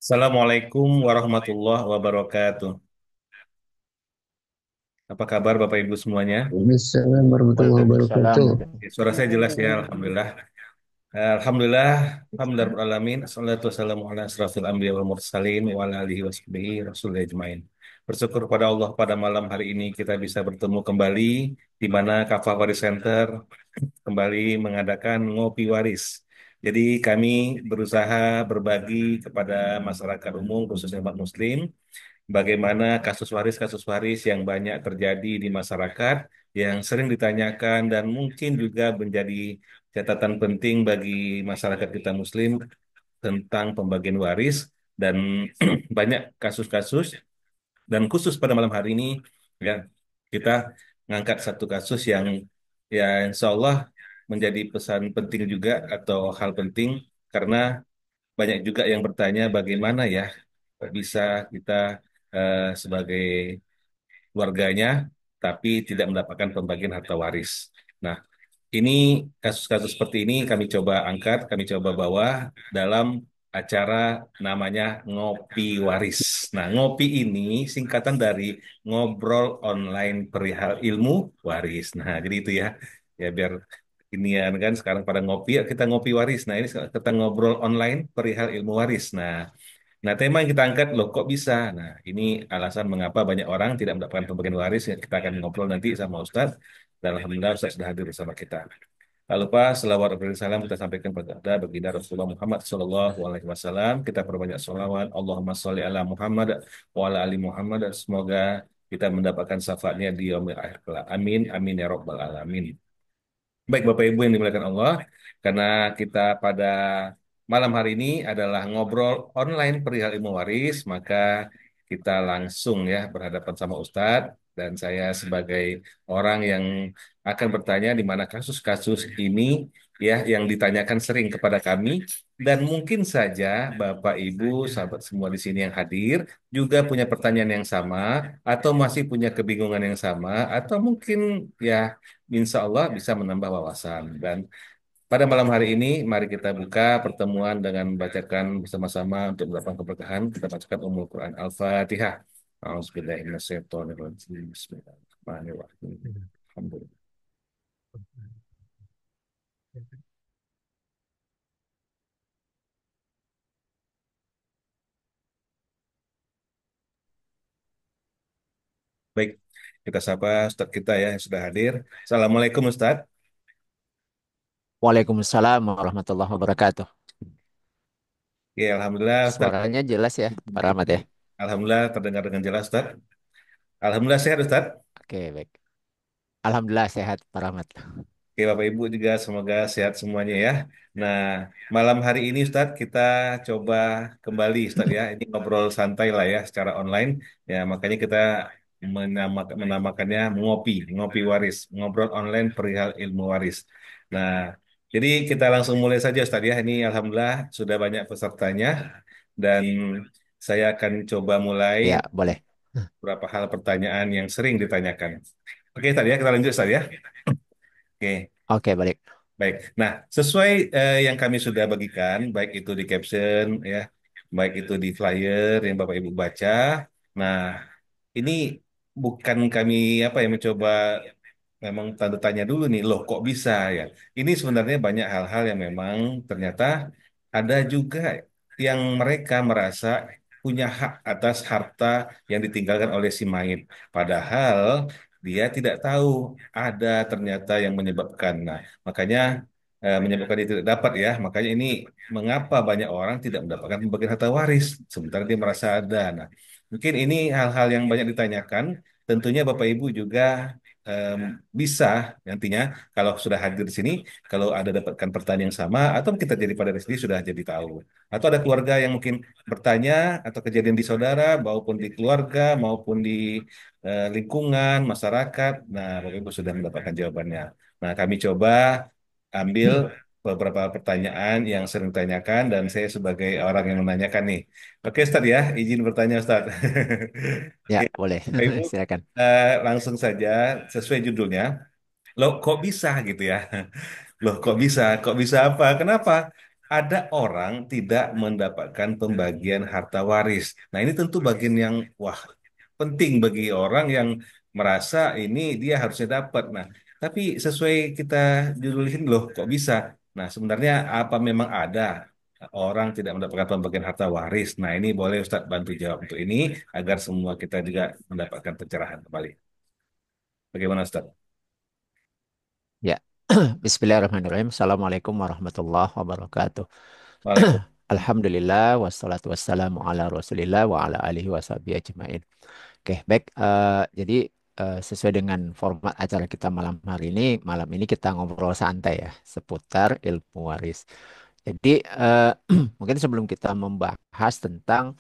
Assalamualaikum warahmatullahi wabarakatuh. Apa kabar Bapak Ibu semuanya? Waalaikumsalam warahmatullahi Waalaikumsalam. wabarakatuh. Ya, suara saya jelas ya, Alhamdulillah. Alhamdulillah, alhamdulillah alamin. Assalatu wassalamu ala asrafil anbiya wal mursalin wa ala alihi washabihi rasulillah ajmain. Bersyukur pada Allah pada malam hari ini kita bisa bertemu kembali di mana Kafah Waris Center kembali mengadakan ngopi waris. Jadi kami berusaha berbagi kepada masyarakat umum khususnya umat muslim bagaimana kasus waris yang banyak terjadi di masyarakat, yang sering ditanyakan dan mungkin juga menjadi catatan penting bagi masyarakat kita Muslim tentang pembagian waris dan banyak kasus-kasus dan khusus pada malam hari ini ya kita ngangkat satu kasus yang ya insya Allah menjadi pesan penting juga atau hal penting karena banyak juga yang bertanya bagaimana ya bisa kita sebagai keluarganya, tapi tidak mendapatkan pembagian harta waris. Nah, ini kasus-kasus seperti ini kami coba angkat, kami coba bawa dalam acara namanya Ngopi Waris. Nah, ngopi ini singkatan dari ngobrol online perihal ilmu waris. Nah, jadi itu ya. Ya biar ini ya kan sekarang pada ngopi, ya kita ngopi waris. Nah, ini kita ngobrol online perihal ilmu waris. Nah, tema yang kita angkat, loh kok bisa? Nah, ini alasan mengapa banyak orang tidak mendapatkan pembagian waris. Ya, kita akan ngobrol nanti sama Ustadz. Dan Alhamdulillah Ustadz sudah hadir bersama kita. Tak lupa selawat dan salam kita sampaikan kepada baginda Rasulullah Muhammad Sallallahu Alaihi Wasallam. Kita perbanyak selawat. Allahumma sholli ala Muhammad wa ala ali Muhammad. Semoga kita mendapatkan syafaatnya di yaumil akhir kelak. Amin. Amin ya Rabbal Alamin. Baik Bapak Ibu yang dimuliakan Allah, karena kita pada malam hari ini adalah ngobrol online perihal ilmu waris, maka kita langsung ya berhadapan sama Ustadz dan saya sebagai orang yang akan bertanya di mana kasus-kasus ini ya yang ditanyakan sering kepada kami dan mungkin saja Bapak Ibu sahabat semua di sini yang hadir juga punya pertanyaan yang sama atau masih punya kebingungan yang sama atau mungkin ya insya Allah bisa menambah wawasan. Dan pada malam hari ini, mari kita buka pertemuan dengan membacakan bersama-sama untuk mendapatkan keberkahan. Kita bacakan Ummul Quran Al-Fatihah. A'udzubillahiminasyaitonirrajim. Bismillahirrahmanirrahim. Alhamdulillah. Baik, kita sapa Ustadz kita ya yang sudah hadir. Assalamualaikum Ustadz. Waalaikumsalam warahmatullahi wabarakatuh. Ya, Alhamdulillah Ustadz. Suaranya jelas ya, Pak Rahmat ya. Alhamdulillah terdengar dengan jelas Ustadz. Alhamdulillah sehat Ustadz. Oke, baik. Alhamdulillah sehat, Pak Rahmat. Oke, Bapak Ibu juga semoga sehat semuanya ya. Nah, malam hari ini Ustadz kita coba kembali Ustadz ya. Ini ngobrol santai lah ya secara online. Ya, makanya kita menamakannya ngopi, ngopi waris, ngobrol online perihal ilmu waris. Nah, jadi kita langsung mulai saja Ustadz ya. Ini Alhamdulillah sudah banyak pesertanya dan saya akan coba mulai Ya, boleh. beberapa hal pertanyaan yang sering ditanyakan. Oke, Ustadz ya, kita lanjut Ustadz ya. Oke. Oke, balik. Baik. Nah, sesuai yang kami sudah bagikan, baik itu di caption ya, baik itu di flyer yang Bapak Ibu baca. Nah, ini bukan kami apa ya mencoba memang tanda tanya dulu nih, loh kok bisa ya? Ini sebenarnya banyak hal-hal yang memang ternyata ada juga yang mereka merasa punya hak atas harta yang ditinggalkan oleh si mayit. Padahal dia tidak tahu ada ternyata yang menyebabkan. Nah, makanya menyebabkan dia tidak dapat ya. Makanya ini mengapa banyak orang tidak mendapatkan pembagian harta waris sementara dia merasa ada. Nah, mungkin ini hal-hal yang banyak ditanyakan. Tentunya Bapak Ibu juga em, bisa nantinya kalau sudah hadir di sini, kalau ada dapatkan pertanyaan yang sama, atau kita jadi pada di sini sudah jadi tahu. Atau ada keluarga yang mungkin bertanya atau kejadian di saudara, maupun di keluarga, maupun di lingkungan masyarakat. Nah, Bapak Ibu sudah mendapatkan jawabannya. Nah, kami coba ambil beberapa pertanyaan yang sering ditanyakan dan saya sebagai orang yang menanyakan nih. Oke, Ustadz ya, izin bertanya Ustadz. Ya, Oke, boleh. Bapak Ibu, Silakan. langsung saja sesuai judulnya. Loh, kok bisa gitu ya? Loh, kok bisa? Kok bisa apa? Kenapa? ada orang tidak mendapatkan pembagian harta waris. Nah, ini tentu bagian yang wah penting bagi orang yang merasa ini dia harusnya dapat. Nah, tapi sesuai kita judulin loh, kok bisa? Nah, sebenarnya apa memang ada orang tidak mendapatkan pembagian harta waris? Nah, ini boleh Ustadz bantu jawab untuk ini agar semua kita juga mendapatkan pencerahan kembali. Bagaimana Ustadz? Ya, Bismillahirrahmanirrahim. Assalamualaikum warahmatullahi wabarakatuh. Waalaikumsalam. Alhamdulillah, wassalatu wassalamu ala Rasulillah wa ala alihi washabihi ajmain. Oke, baik. Jadi sesuai dengan format acara kita malam ini kita ngobrol santai ya seputar ilmu waris. Jadi mungkin sebelum kita membahas tentang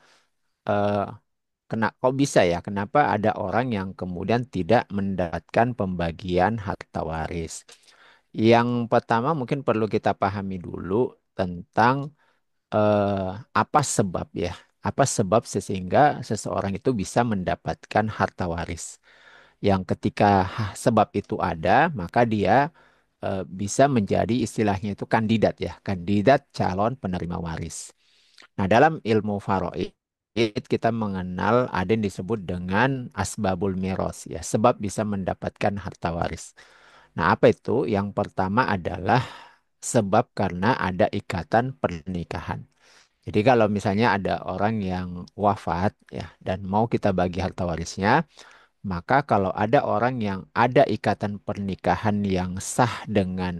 eh, kok bisa ya, kenapa ada orang yang kemudian tidak mendapatkan pembagian harta waris? Yang pertama mungkin perlu kita pahami dulu tentang apa sebab ya, apa sebab sehingga seseorang itu bisa mendapatkan harta waris. Yang ketika sebab itu ada, maka dia bisa menjadi istilahnya itu kandidat ya, kandidat calon penerima waris. Nah, dalam ilmu faraid kita mengenal ada yang disebut dengan asbabul miros ya, sebab bisa mendapatkan harta waris. Nah, apa itu? Yang pertama adalah sebab karena ada ikatan pernikahan. Jadi kalau misalnya ada orang yang wafat ya dan mau kita bagi harta warisnya, maka kalau ada orang yang ada ikatan pernikahan yang sah dengan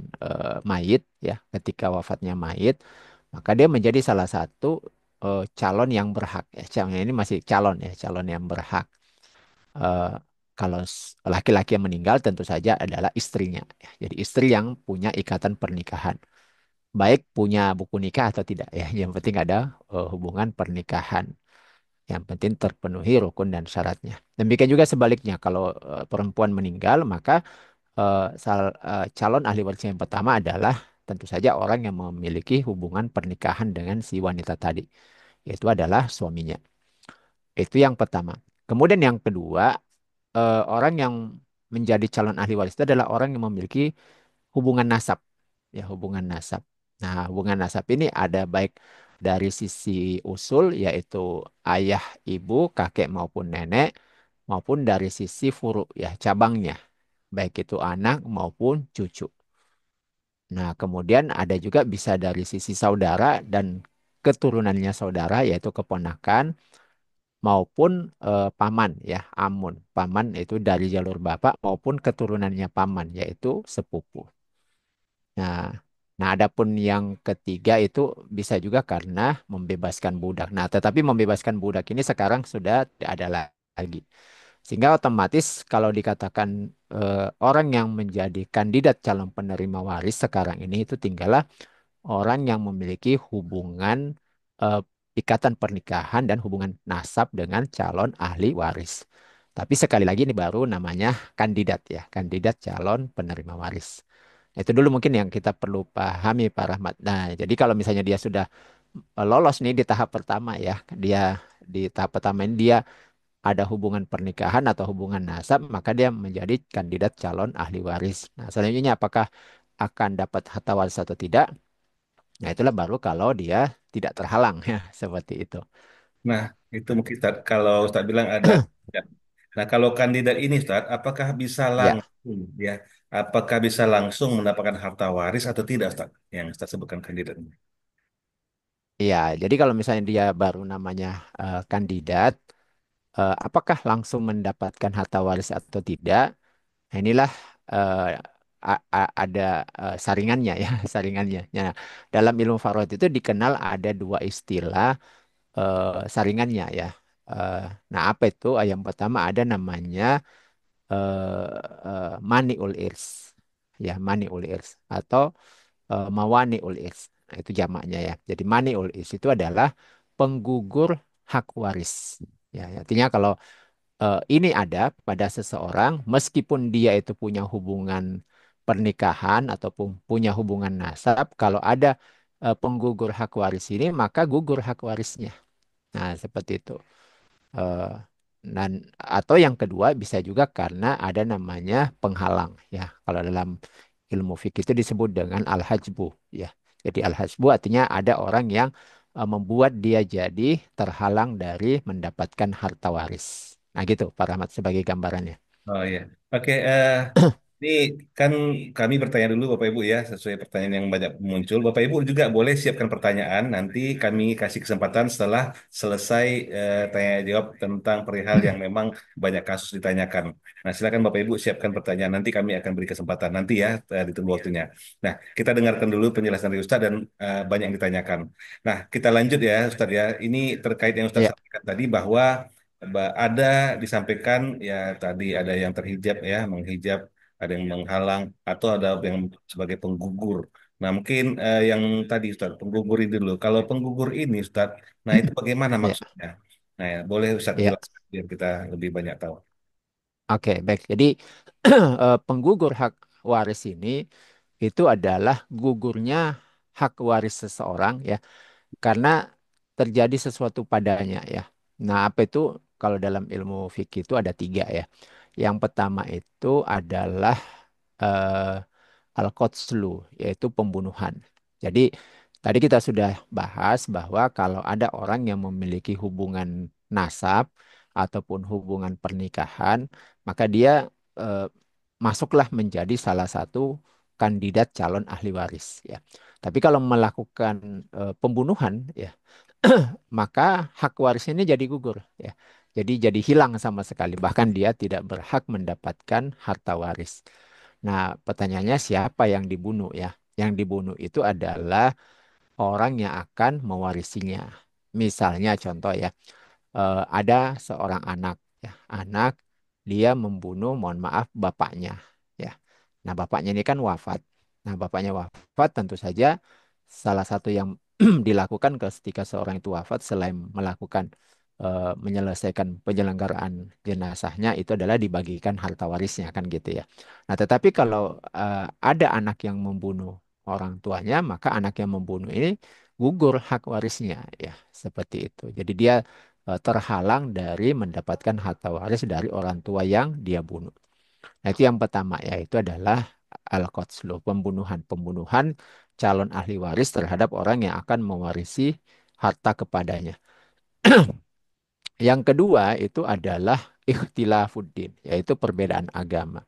mayit ya, ketika wafatnya mayit, maka dia menjadi salah satu calon yang berhak. Ya, calon ini masih calon ya, calon yang berhak. Eh, kalau laki-laki yang meninggal tentu saja adalah istrinya. Ya. Jadi istri yang punya ikatan pernikahan, baik punya buku nikah atau tidak ya. Yang penting ada hubungan pernikahan. Yang penting terpenuhi rukun dan syaratnya. Demikian juga sebaliknya, kalau perempuan meninggal, maka calon ahli waris yang pertama adalah tentu saja orang yang memiliki hubungan pernikahan dengan si wanita tadi, yaitu adalah suaminya. Itu yang pertama. Kemudian yang kedua, orang yang menjadi calon ahli waris itu adalah orang yang memiliki hubungan nasab. Ya, hubungan nasab. Nah, hubungan nasab ini ada baik dari sisi usul, yaitu ayah, ibu, kakek maupun nenek, maupun dari sisi furu, ya, cabangnya, baik itu anak maupun cucu. Nah, kemudian ada juga bisa dari sisi saudara dan keturunannya saudara, yaitu keponakan, maupun paman, ya, amun. Paman itu dari jalur bapak maupun keturunannya paman, yaitu sepupu. Nah, nah, adapun yang ketiga itu bisa juga karena membebaskan budak. Nah, tetapi membebaskan budak ini sekarang sudah tidak ada lagi. Sehingga otomatis kalau dikatakan orang yang menjadi kandidat calon penerima waris sekarang ini itu tinggallah orang yang memiliki hubungan eh, ikatan pernikahan dan hubungan nasab dengan calon ahli waris. Tapi sekali lagi ini baru namanya kandidat ya, kandidat calon penerima waris. Itu dulu mungkin yang kita perlu pahami Pak Rahmat. Nah, jadi kalau misalnya dia sudah lolos nih di tahap pertama ya, dia di tahap pertama ini dia ada hubungan pernikahan atau hubungan nasab, maka dia menjadi kandidat calon ahli waris. Nah, selanjutnya apakah akan dapat harta waris atau tidak? Nah, itulah baru kalau dia tidak terhalang ya, seperti itu. Nah, itu mungkin Ustaz, kalau Ustaz bilang ada. Ya. Nah, kalau kandidat ini Ustaz, apakah bisa Ya, langsung ya? Apakah bisa langsung mendapatkan harta waris atau tidak Ustaz? Yang Ustaz sebutkan kandidat ini. iya. Jadi kalau misalnya dia baru namanya kandidat, apakah langsung mendapatkan harta waris atau tidak? Nah, inilah eh, ada saringannya ya, saringannya. Nah, dalam ilmu faraid itu dikenal ada dua istilah saringannya ya. Eh, nah, apa itu? Yang pertama ada namanya maniul irs. Ya, maniul irs atau mawaniul irs. Nah, itu jamaknya ya. Jadi maniul irs itu adalah penggugur hak waris. Ya, artinya kalau ini ada pada seseorang, meskipun dia itu punya hubungan pernikahan ataupun punya hubungan nasab, kalau ada penggugur hak waris ini, maka gugur hak warisnya. Nah, seperti itu. Eh, dan atau yang kedua bisa juga karena ada namanya penghalang ya. Kalau dalam ilmu fikih itu disebut dengan al-hajbu ya. Jadi al-hasbu artinya ada orang yang membuat dia jadi terhalang dari mendapatkan harta waris. Nah gitu Pak Rahmat sebagai gambarannya. Oh iya. Oke, ini kan kami bertanya dulu Bapak Ibu ya, sesuai pertanyaan yang banyak muncul. Bapak Ibu juga boleh siapkan pertanyaan, nanti kami kasih kesempatan setelah selesai tanya jawab tentang perihal yang memang banyak kasus ditanyakan. Nah, silakan Bapak Ibu siapkan pertanyaan, nanti kami akan beri kesempatan nanti ya, ditunggu waktunya. Nah, kita dengarkan dulu penjelasan dari Ustadz dan banyak yang ditanyakan. Nah, kita lanjut ya Ustadz ya. Ini terkait yang Ustadz Ya, sampaikan tadi bahwa ada disampaikan ya tadi ada yang terhijab ya, menghijab, ada yang menghalang atau ada yang sebagai penggugur. Nah, mungkin yang tadi Ustaz, penggugur ini dulu. Kalau penggugur ini Ustaz, nah itu bagaimana ya, maksudnya? Nah, ya, boleh Ustaz ya. jelaskan biar kita lebih banyak tahu. Oke, baik. Jadi penggugur hak waris ini itu adalah gugurnya hak waris seseorang ya karena terjadi sesuatu padanya ya. Nah, apa itu kalau dalam ilmu fikih itu ada tiga ya. Yang pertama itu adalah eh, al-qatlu, yaitu pembunuhan. Jadi tadi kita sudah bahas bahwa kalau ada orang yang memiliki hubungan nasab ataupun hubungan pernikahan, maka dia eh, masuklah menjadi salah satu kandidat calon ahli waris ya. Tapi kalau melakukan pembunuhan ya, maka hak waris ini jadi gugur ya. Jadi hilang sama sekali. Bahkan dia tidak berhak mendapatkan harta waris. Nah, pertanyaannya siapa yang dibunuh ya? Yang dibunuh itu adalah orang yang akan mewarisinya. Misalnya contoh ya, ada seorang anak ya, anak dia membunuh, mohon maaf, bapaknya ya. Nah, bapaknya ini kan wafat. Nah, bapaknya wafat tentu saja salah satu yang dilakukan ketika seorang itu wafat selain melakukan menyelesaikan penyelenggaraan jenazahnya itu adalah dibagikan harta warisnya kan gitu ya. Nah, tetapi kalau ada anak yang membunuh orang tuanya, maka anak yang membunuh ini gugur hak warisnya ya, seperti itu. Jadi dia terhalang dari mendapatkan harta waris dari orang tua yang dia bunuh. Nah, itu yang pertama yaitu adalah al-qatlu, pembunuhan. Pembunuhan calon ahli waris terhadap orang yang akan mewarisi harta kepadanya. Yang kedua itu adalah ikhtilafuddin, yaitu perbedaan agama.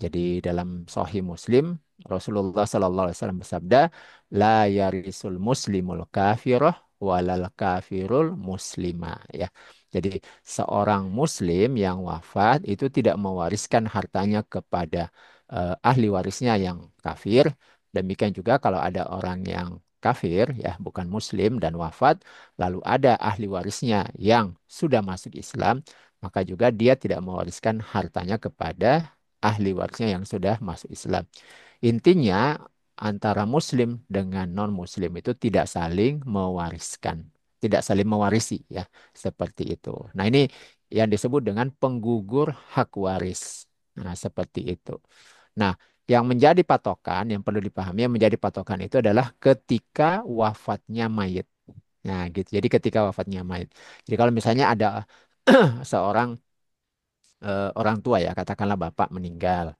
Jadi dalam Sahih Muslim, Rasulullah Sallallahu Alaihi Wasallam bersabda, la yarisul muslimul kafirah walal kafirul muslima. Ya, jadi seorang Muslim yang wafat itu tidak mewariskan hartanya kepada ahli warisnya yang kafir. Demikian juga kalau ada orang yang kafir, ya bukan Muslim dan wafat, lalu ada ahli warisnya yang sudah masuk Islam, maka juga dia tidak mewariskan hartanya kepada ahli warisnya yang sudah masuk Islam. Intinya antara Muslim dengan non-Muslim itu tidak saling mewariskan, tidak saling mewarisi ya, seperti itu. Nah ini yang disebut dengan penggugur hak waris. Nah seperti itu. Nah yang menjadi patokan, yang perlu dipahami, yang menjadi patokan itu adalah ketika wafatnya mayit. Nah gitu. Jadi ketika wafatnya mayit. Jadi kalau misalnya ada seorang orang tua ya, katakanlah bapak meninggal.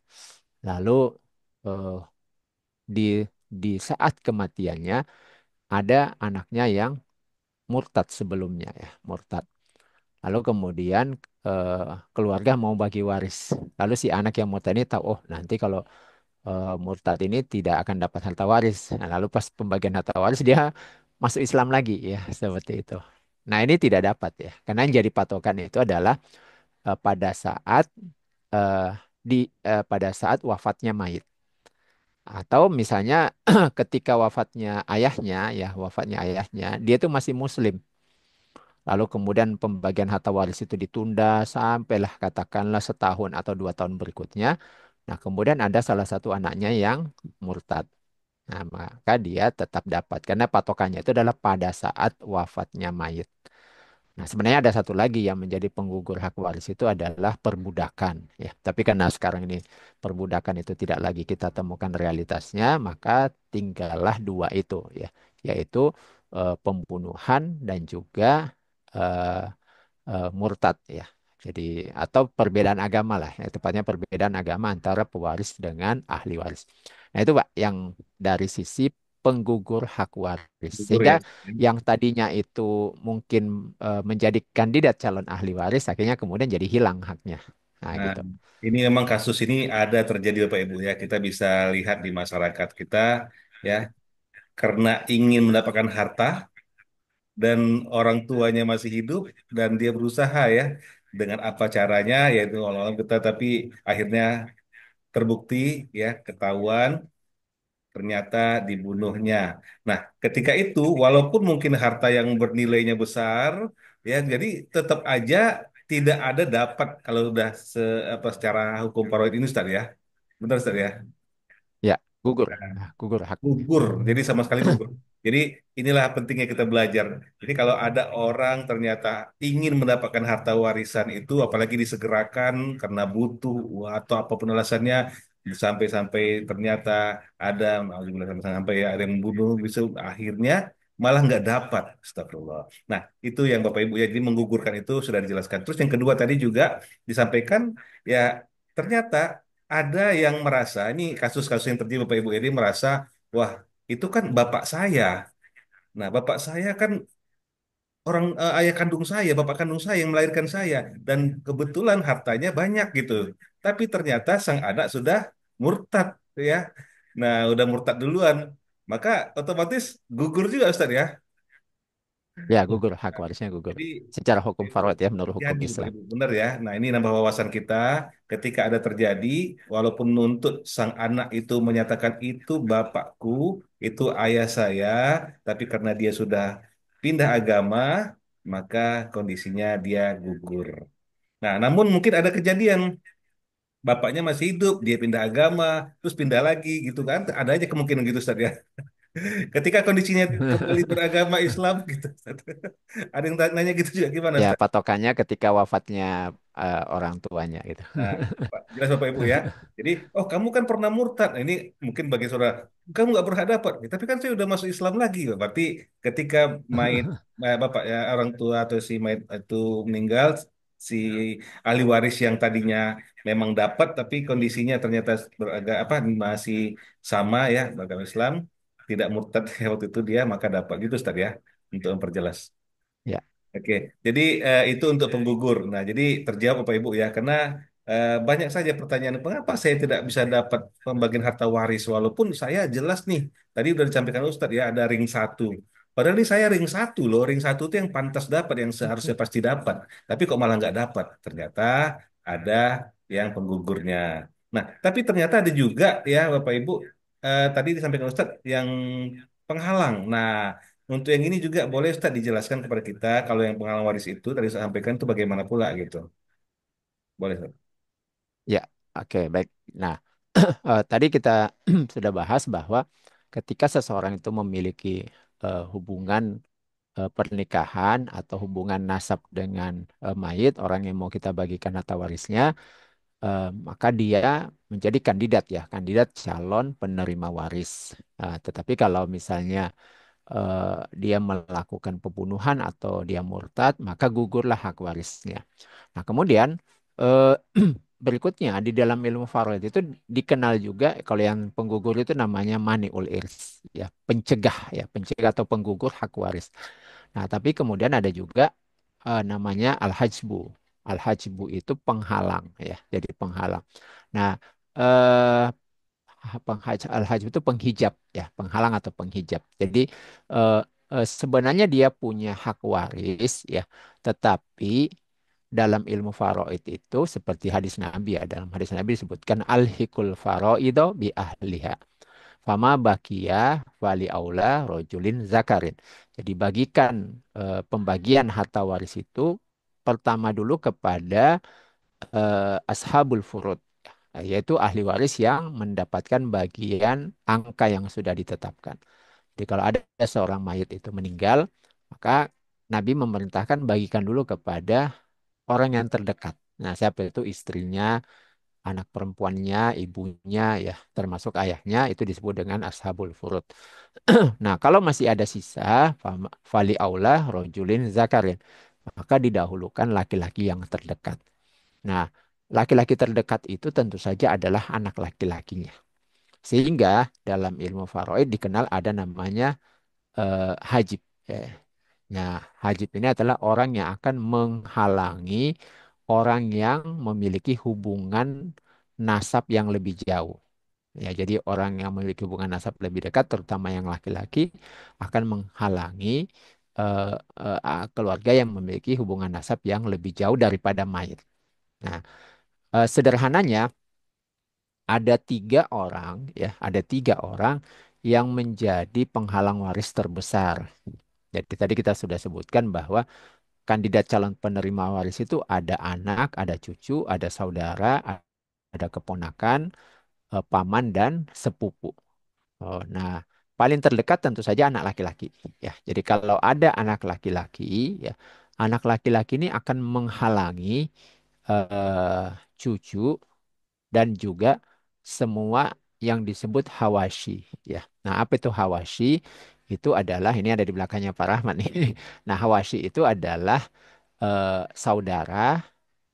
Lalu eh, di saat kematiannya ada anaknya yang murtad sebelumnya ya, murtad. Lalu kemudian eh, keluarga mau bagi waris. Lalu si anak yang murtad ini tahu, oh nanti kalau murtad ini tidak akan dapat harta waris. Nah, lalu pas pembagian harta waris dia masuk Islam lagi ya, seperti itu. Nah, ini tidak dapat ya. Karena yang jadi patokan itu adalah pada saat eh, pada saat wafatnya mayit. Atau misalnya ketika wafatnya ayahnya, ya wafatnya ayahnya, dia itu masih muslim. Lalu kemudian pembagian harta waris itu ditunda sampailah katakanlah setahun atau 2 tahun berikutnya. Nah kemudian ada salah satu anaknya yang murtad. Nah maka dia tetap dapat karena patokannya itu adalah pada saat wafatnya mayit. Nah, sebenarnya ada satu lagi yang menjadi penggugur hak waris itu adalah perbudakan, ya. Tapi karena sekarang ini perbudakan itu tidak lagi kita temukan realitasnya, maka tinggallah dua itu, ya, yaitu pembunuhan dan juga eh, murtad, ya. Jadi atau perbedaan agama lah, ya, tepatnya perbedaan agama antara pewaris dengan ahli waris. Nah, itu Pak yang dari sisi penggugur hak waris. Gugur Sehingga ya. yang tadinya itu mungkin menjadi kandidat calon ahli waris, akhirnya kemudian jadi hilang haknya. Nah, Nah, gitu. ini memang kasus ini ada terjadi Bapak Ibu ya. Kita bisa lihat di masyarakat kita ya, karena ingin mendapatkan harta dan orang tuanya masih hidup dan dia berusaha ya dengan apa caranya yaitu orang kita tapi akhirnya terbukti ya ketahuan ternyata dibunuhnya. Nah, ketika itu walaupun mungkin harta yang bernilainya besar ya jadi tetap aja tidak ada dapat kalau udah secara hukum faraid ini Ustaz ya. Benar Ustaz ya? Ya, gugur. Nah, gugur hak. Gugur, jadi sama sekali gugur. Jadi inilah pentingnya kita belajar. Jadi kalau ada orang ternyata ingin mendapatkan harta warisan itu, apalagi disegerakan karena butuh atau apapun alasannya, sampai-sampai ternyata ada, alhamdulillah, sampai ya, ada yang membunuh, bisa akhirnya malah nggak dapat. Astagfirullah. Nah, itu yang Bapak Ibu ya, jadi menggugurkan itu sudah dijelaskan. Terus yang kedua tadi juga disampaikan, ya ternyata ada yang merasa, ini kasus-kasus yang terjadi Bapak Ibu, jadi merasa, wah itu kan bapak saya. Nah, bapak saya kan ayah kandung saya, bapak kandung saya yang melahirkan saya. Dan kebetulan hartanya banyak gitu. Tapi ternyata sang anak sudah murtad ya. Nah, udah murtad duluan. Maka otomatis gugur juga Ustaz ya. Ya, gugur hak warisnya gugur. Jadi Secara hukum itu faraid ya menurut hukum jadi Bapak Islam. Ibu benar ya. Nah ini nambah wawasan kita ketika ada terjadi, walaupun nuntut sang anak itu menyatakan itu bapakku, itu ayah saya, tapi karena dia sudah pindah agama, maka kondisinya dia gugur. Nah namun mungkin ada kejadian bapaknya masih hidup, dia pindah agama, terus pindah lagi gitu kan? Ada aja kemungkinan gitu Ustaz ya. Ketika kondisinya kembali beragama Islam gitu. Ustaz. Ada yang nanya gitu juga gimana Ya, Ustaz? patokannya ketika wafatnya orang tuanya gitu. Nah, jelas Bapak Ibu ya. Jadi, oh kamu kan pernah murtad. Nah, ini mungkin bagi saudara, kamu nggak berhak dapat. Ya, tapi kan saya udah masuk Islam lagi. Berarti ketika mayit bapak ya orang tua atau si mayit itu meninggal, si ahli waris yang tadinya memang dapat, tapi kondisinya ternyata apa masih sama ya beragama Islam, tidak murtad waktu itu dia maka dapat gitu Ustaz ya untuk memperjelas. Ya. Oke, jadi itu untuk penggugur. Nah, jadi terjawab Bapak Ibu ya, karena banyak saja pertanyaan, mengapa saya tidak bisa dapat pembagian harta waris, walaupun saya jelas nih, tadi udah disampaikan Ustadz ya, ada ring satu. Padahal ini saya ring satu loh, ring satu itu yang pantas dapat, yang seharusnya pasti dapat. Tapi kok malah nggak dapat? Ternyata ada yang penggugurnya. Nah, tapi ternyata ada juga ya Bapak Ibu, tadi disampaikan Ustadz yang penghalang. Nah, untuk yang ini juga boleh Ustaz dijelaskan kepada kita kalau yang pengalaman waris itu tadi saya sampaikan itu bagaimana pula gitu. Boleh Ustaz. Ya, oke, baik. Nah, tadi kita sudah bahas bahwa ketika seseorang itu memiliki hubungan pernikahan atau hubungan nasab dengan mayit, orang yang mau kita bagikan harta warisnya, maka dia menjadi kandidat ya, kandidat calon penerima waris. Tetapi kalau misalnya dia melakukan pembunuhan atau dia murtad, maka gugurlah hak warisnya. Nah, kemudian eh, berikutnya di dalam ilmu faraid itu dikenal juga kalau yang penggugur itu namanya maniul irs, ya, pencegah ya, pencegah atau penggugur hak waris. Nah, tapi kemudian ada juga namanya al-hajbu. Al-hajbu itu penghalang ya, jadi penghalang. Nah, eh al-hajb itu penghijab ya, penghalang atau penghijab. Jadi eh, sebenarnya dia punya hak waris ya, tetapi dalam ilmu faraid itu seperti hadis Nabi ya, dalam hadis Nabi disebutkan al-hikul faraido bi ahliha. Fama bakia wali aula rojulin zakarin. Jadi bagikan pembagian harta waris itu pertama dulu kepada ashabul furud, yaitu ahli waris yang mendapatkan bagian angka yang sudah ditetapkan. Jadi kalau ada seorang mayat itu meninggal, maka Nabi memerintahkan bagikan dulu kepada orang yang terdekat. Nah, siapa itu istrinya, anak perempuannya, ibunya, ya, termasuk ayahnya, itu disebut dengan ashabul furud. Nah, kalau masih ada sisa, fali aula rojulin zakarin, maka didahulukan laki-laki yang terdekat. Nah, laki-laki terdekat itu tentu saja adalah anak laki-lakinya. Sehingga dalam ilmu faraid dikenal ada namanya hajib. Ya. Nah, hajib ini adalah orang yang akan menghalangi orang yang memiliki hubungan nasab yang lebih jauh. Ya, jadi orang yang memiliki hubungan nasab lebih dekat, terutama yang laki-laki, akan menghalangi eh, keluarga yang memiliki hubungan nasab yang lebih jauh daripada mayit. Nah, sederhananya ada tiga orang, ya, ada tiga orang yang menjadi penghalang waris terbesar. Jadi tadi kita sudah sebutkan bahwa kandidat calon penerima waris itu ada anak, ada cucu, ada saudara, ada keponakan, paman dan sepupu. Oh, nah, paling terdekat tentu saja anak laki-laki. Ya, jadi kalau ada anak laki-laki, ya, anak laki-laki ini akan menghalangi eh, cucu dan juga semua yang disebut hawashi. Ya, nah apa itu hawashi? Itu adalah ini ada di belakangnya Pak Rahmat nih. Nah, hawashi itu adalah saudara,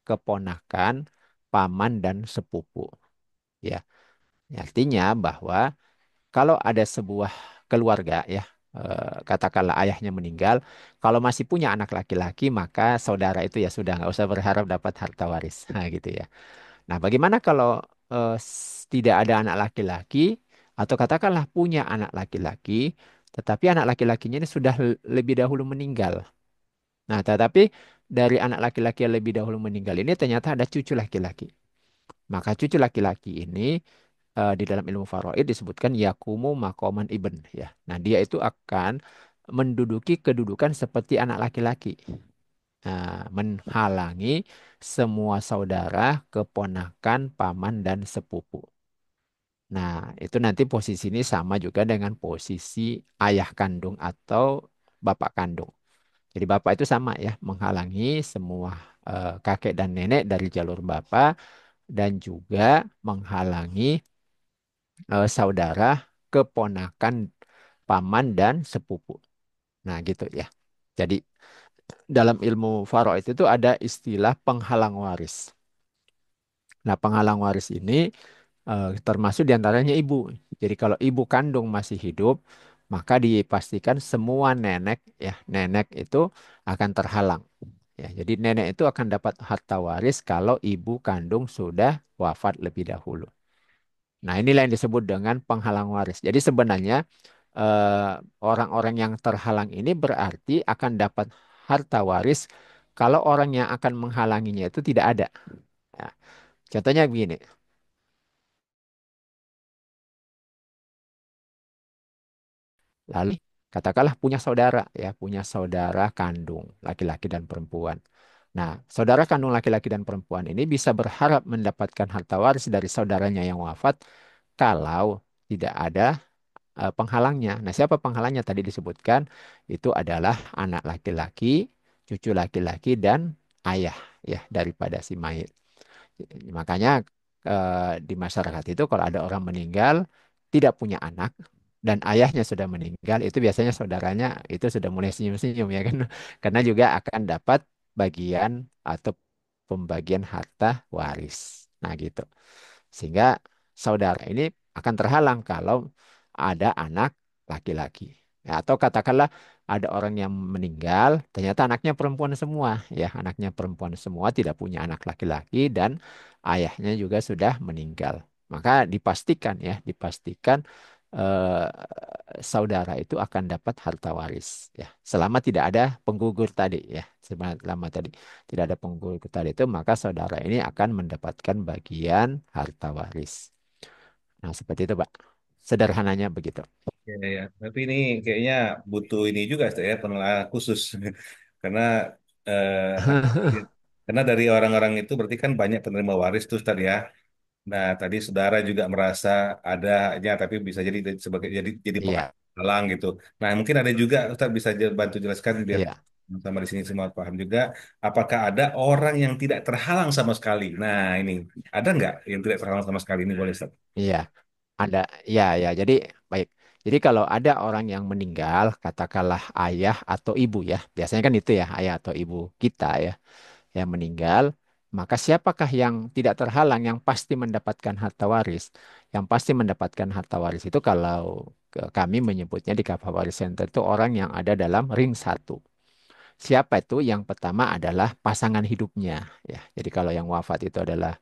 keponakan, paman dan sepupu. Ya, artinya bahwa kalau ada sebuah keluarga ya, katakanlah ayahnya meninggal, kalau masih punya anak laki-laki maka saudara itu ya sudah nggak usah berharap dapat harta waris, nah gitu ya. Nah, bagaimana kalau tidak ada anak laki-laki atau katakanlah punya anak laki-laki, tetapi anak laki-lakinya ini sudah lebih dahulu meninggal. Nah, tetapi dari anak laki-laki yang lebih dahulu meninggal ini ternyata ada cucu laki-laki. Maka cucu laki-laki ini di dalam ilmu faraid disebutkan yakumu makoman ibn ya. Nah, dia itu akan menduduki kedudukan seperti anak laki-laki. Nah, menghalangi semua saudara, keponakan, paman dan sepupu. Nah, itu nanti posisi ini sama juga dengan posisi ayah kandung atau bapak kandung. Jadi bapak itu sama ya, menghalangi semua kakek dan nenek dari jalur bapak dan juga menghalangi saudara, keponakan, paman, dan sepupu. Nah, gitu ya. Jadi, dalam ilmu faraid itu ada istilah penghalang waris. Nah, penghalang waris ini termasuk diantaranya ibu. Jadi, kalau ibu kandung masih hidup, maka dipastikan semua nenek, ya, nenek itu akan terhalang. Ya, jadi nenek itu akan dapat harta waris kalau ibu kandung sudah wafat lebih dahulu. Nah, inilah yang disebut dengan penghalang waris. Jadi sebenarnya eh, orang-orang yang terhalang ini berarti akan dapat harta waris kalau orang yang akan menghalanginya itu tidak ada. Ya, contohnya begini, lalu katakanlah punya saudara, ya, punya saudara kandung laki-laki dan perempuan. Nah, saudara kandung laki-laki dan perempuan ini bisa berharap mendapatkan harta waris dari saudaranya yang wafat kalau tidak ada penghalangnya. Nah, siapa penghalangnya tadi disebutkan? Itu adalah anak laki-laki, cucu laki-laki, dan ayah ya daripada si mayit. Makanya di masyarakat itu kalau ada orang meninggal tidak punya anak dan ayahnya sudah meninggal, itu biasanya saudaranya itu sudah mulai senyum-senyum ya kan, karena juga akan dapat bagian atau pembagian harta waris. Nah, gitu. Sehingga saudara ini akan terhalang kalau ada anak laki-laki. Ya, atau katakanlah ada orang yang meninggal, ternyata anaknya perempuan semua. Ya, anaknya perempuan semua, tidak punya anak laki-laki dan ayahnya juga sudah meninggal. Maka dipastikan ya, dipastikan eh, saudara itu akan dapat harta waris. Ya, selama tidak ada penggugur tadi ya, selama tadi tidak ada penggugur tadi itu, maka saudara ini akan mendapatkan bagian harta waris. Nah, seperti itu, Pak. Sederhananya begitu. Ya, ya. Tapi ini kayaknya butuh ini juga Ustaz, ya penelitian khusus karena eh, karena dari orang-orang itu berarti kan banyak penerima waris tuh tadi ya. Nah, tadi saudara juga merasa adanya, tapi bisa jadi sebagai jadi Iya, penghalang gitu. Nah, mungkin ada juga Ustaz bisa bantu jelaskan biar iya, sama di sini semua paham juga. Apakah ada orang yang tidak terhalang sama sekali? Nah, ini ada nggak yang tidak terhalang sama sekali ini boleh Ustaz? iya. Ada, ya, ya. Jadi, baik. Jadi kalau ada orang yang meninggal, katakanlah ayah atau ibu ya. Biasanya kan itu ya, ayah atau ibu kita ya, yang meninggal. Maka siapakah yang tidak terhalang, yang pasti mendapatkan harta waris? Yang pasti mendapatkan harta waris itu kalau kami menyebutnya di Kafah Waris Center itu orang yang ada dalam ring satu. Siapa itu? Yang pertama adalah pasangan hidupnya, ya. Jadi kalau yang wafat itu adalah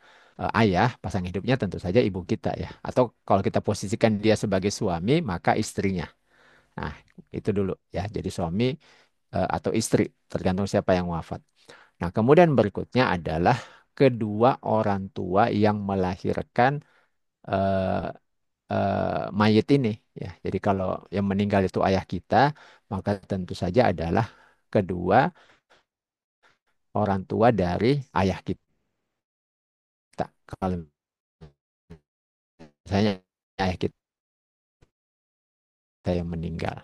ayah, pasangan hidupnya tentu saja ibu kita, ya. Atau kalau kita posisikan dia sebagai suami, maka istrinya. Nah, itu dulu, ya. Jadi suami atau istri, tergantung siapa yang wafat. Nah, kemudian berikutnya adalah kedua orang tua yang melahirkan eh, mayit ini, ya. Jadi kalau yang meninggal itu ayah kita, maka tentu saja adalah kedua orang tua dari ayah kita. Kalau misalnya ayah kita yang meninggal.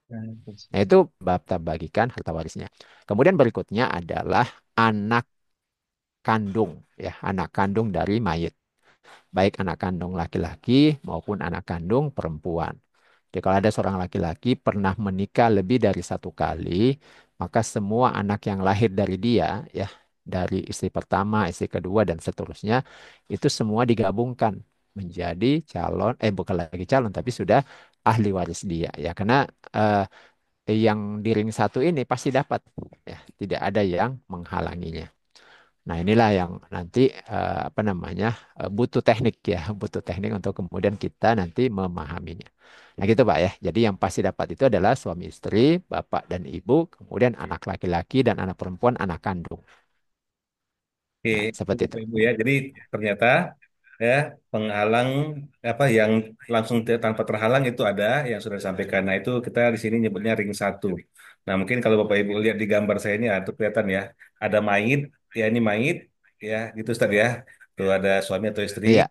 Nah, itu bab bagikan harta warisnya. Kemudian berikutnya adalah anak kandung, ya, anak kandung dari mayit. Baik anak kandung laki-laki maupun anak kandung perempuan. Jadi kalau ada seorang laki-laki pernah menikah lebih dari satu kali, maka semua anak yang lahir dari dia, ya, dari istri pertama, istri kedua, dan seterusnya, itu semua digabungkan menjadi calon, bukan lagi calon, tapi sudah ahli waris dia, ya, karena eh, yang di ring satu ini pasti dapat, ya, tidak ada yang menghalanginya. Nah, inilah yang nanti apa namanya butuh teknik, ya, butuh teknik untuk kemudian kita nanti memahaminya. Nah, gitu Pak, ya. Jadi yang pasti dapat itu adalah suami istri, bapak dan ibu, kemudian anak laki-laki dan anak perempuan anak kandung. Oke, Nah, itu seperti itu. Bapak Ibu ya. Jadi ternyata ya penghalang apa yang langsung tanpa terhalang itu ada yang sudah disampaikan. Nah, itu kita di sini nyebutnya ring satu. Nah, mungkin kalau Bapak Ibu lihat di gambar saya ini itu kelihatan ya, ada mayit, ya ini mayit ya, gitu Ustaz ya. Tuh ada suami atau istri, Iya,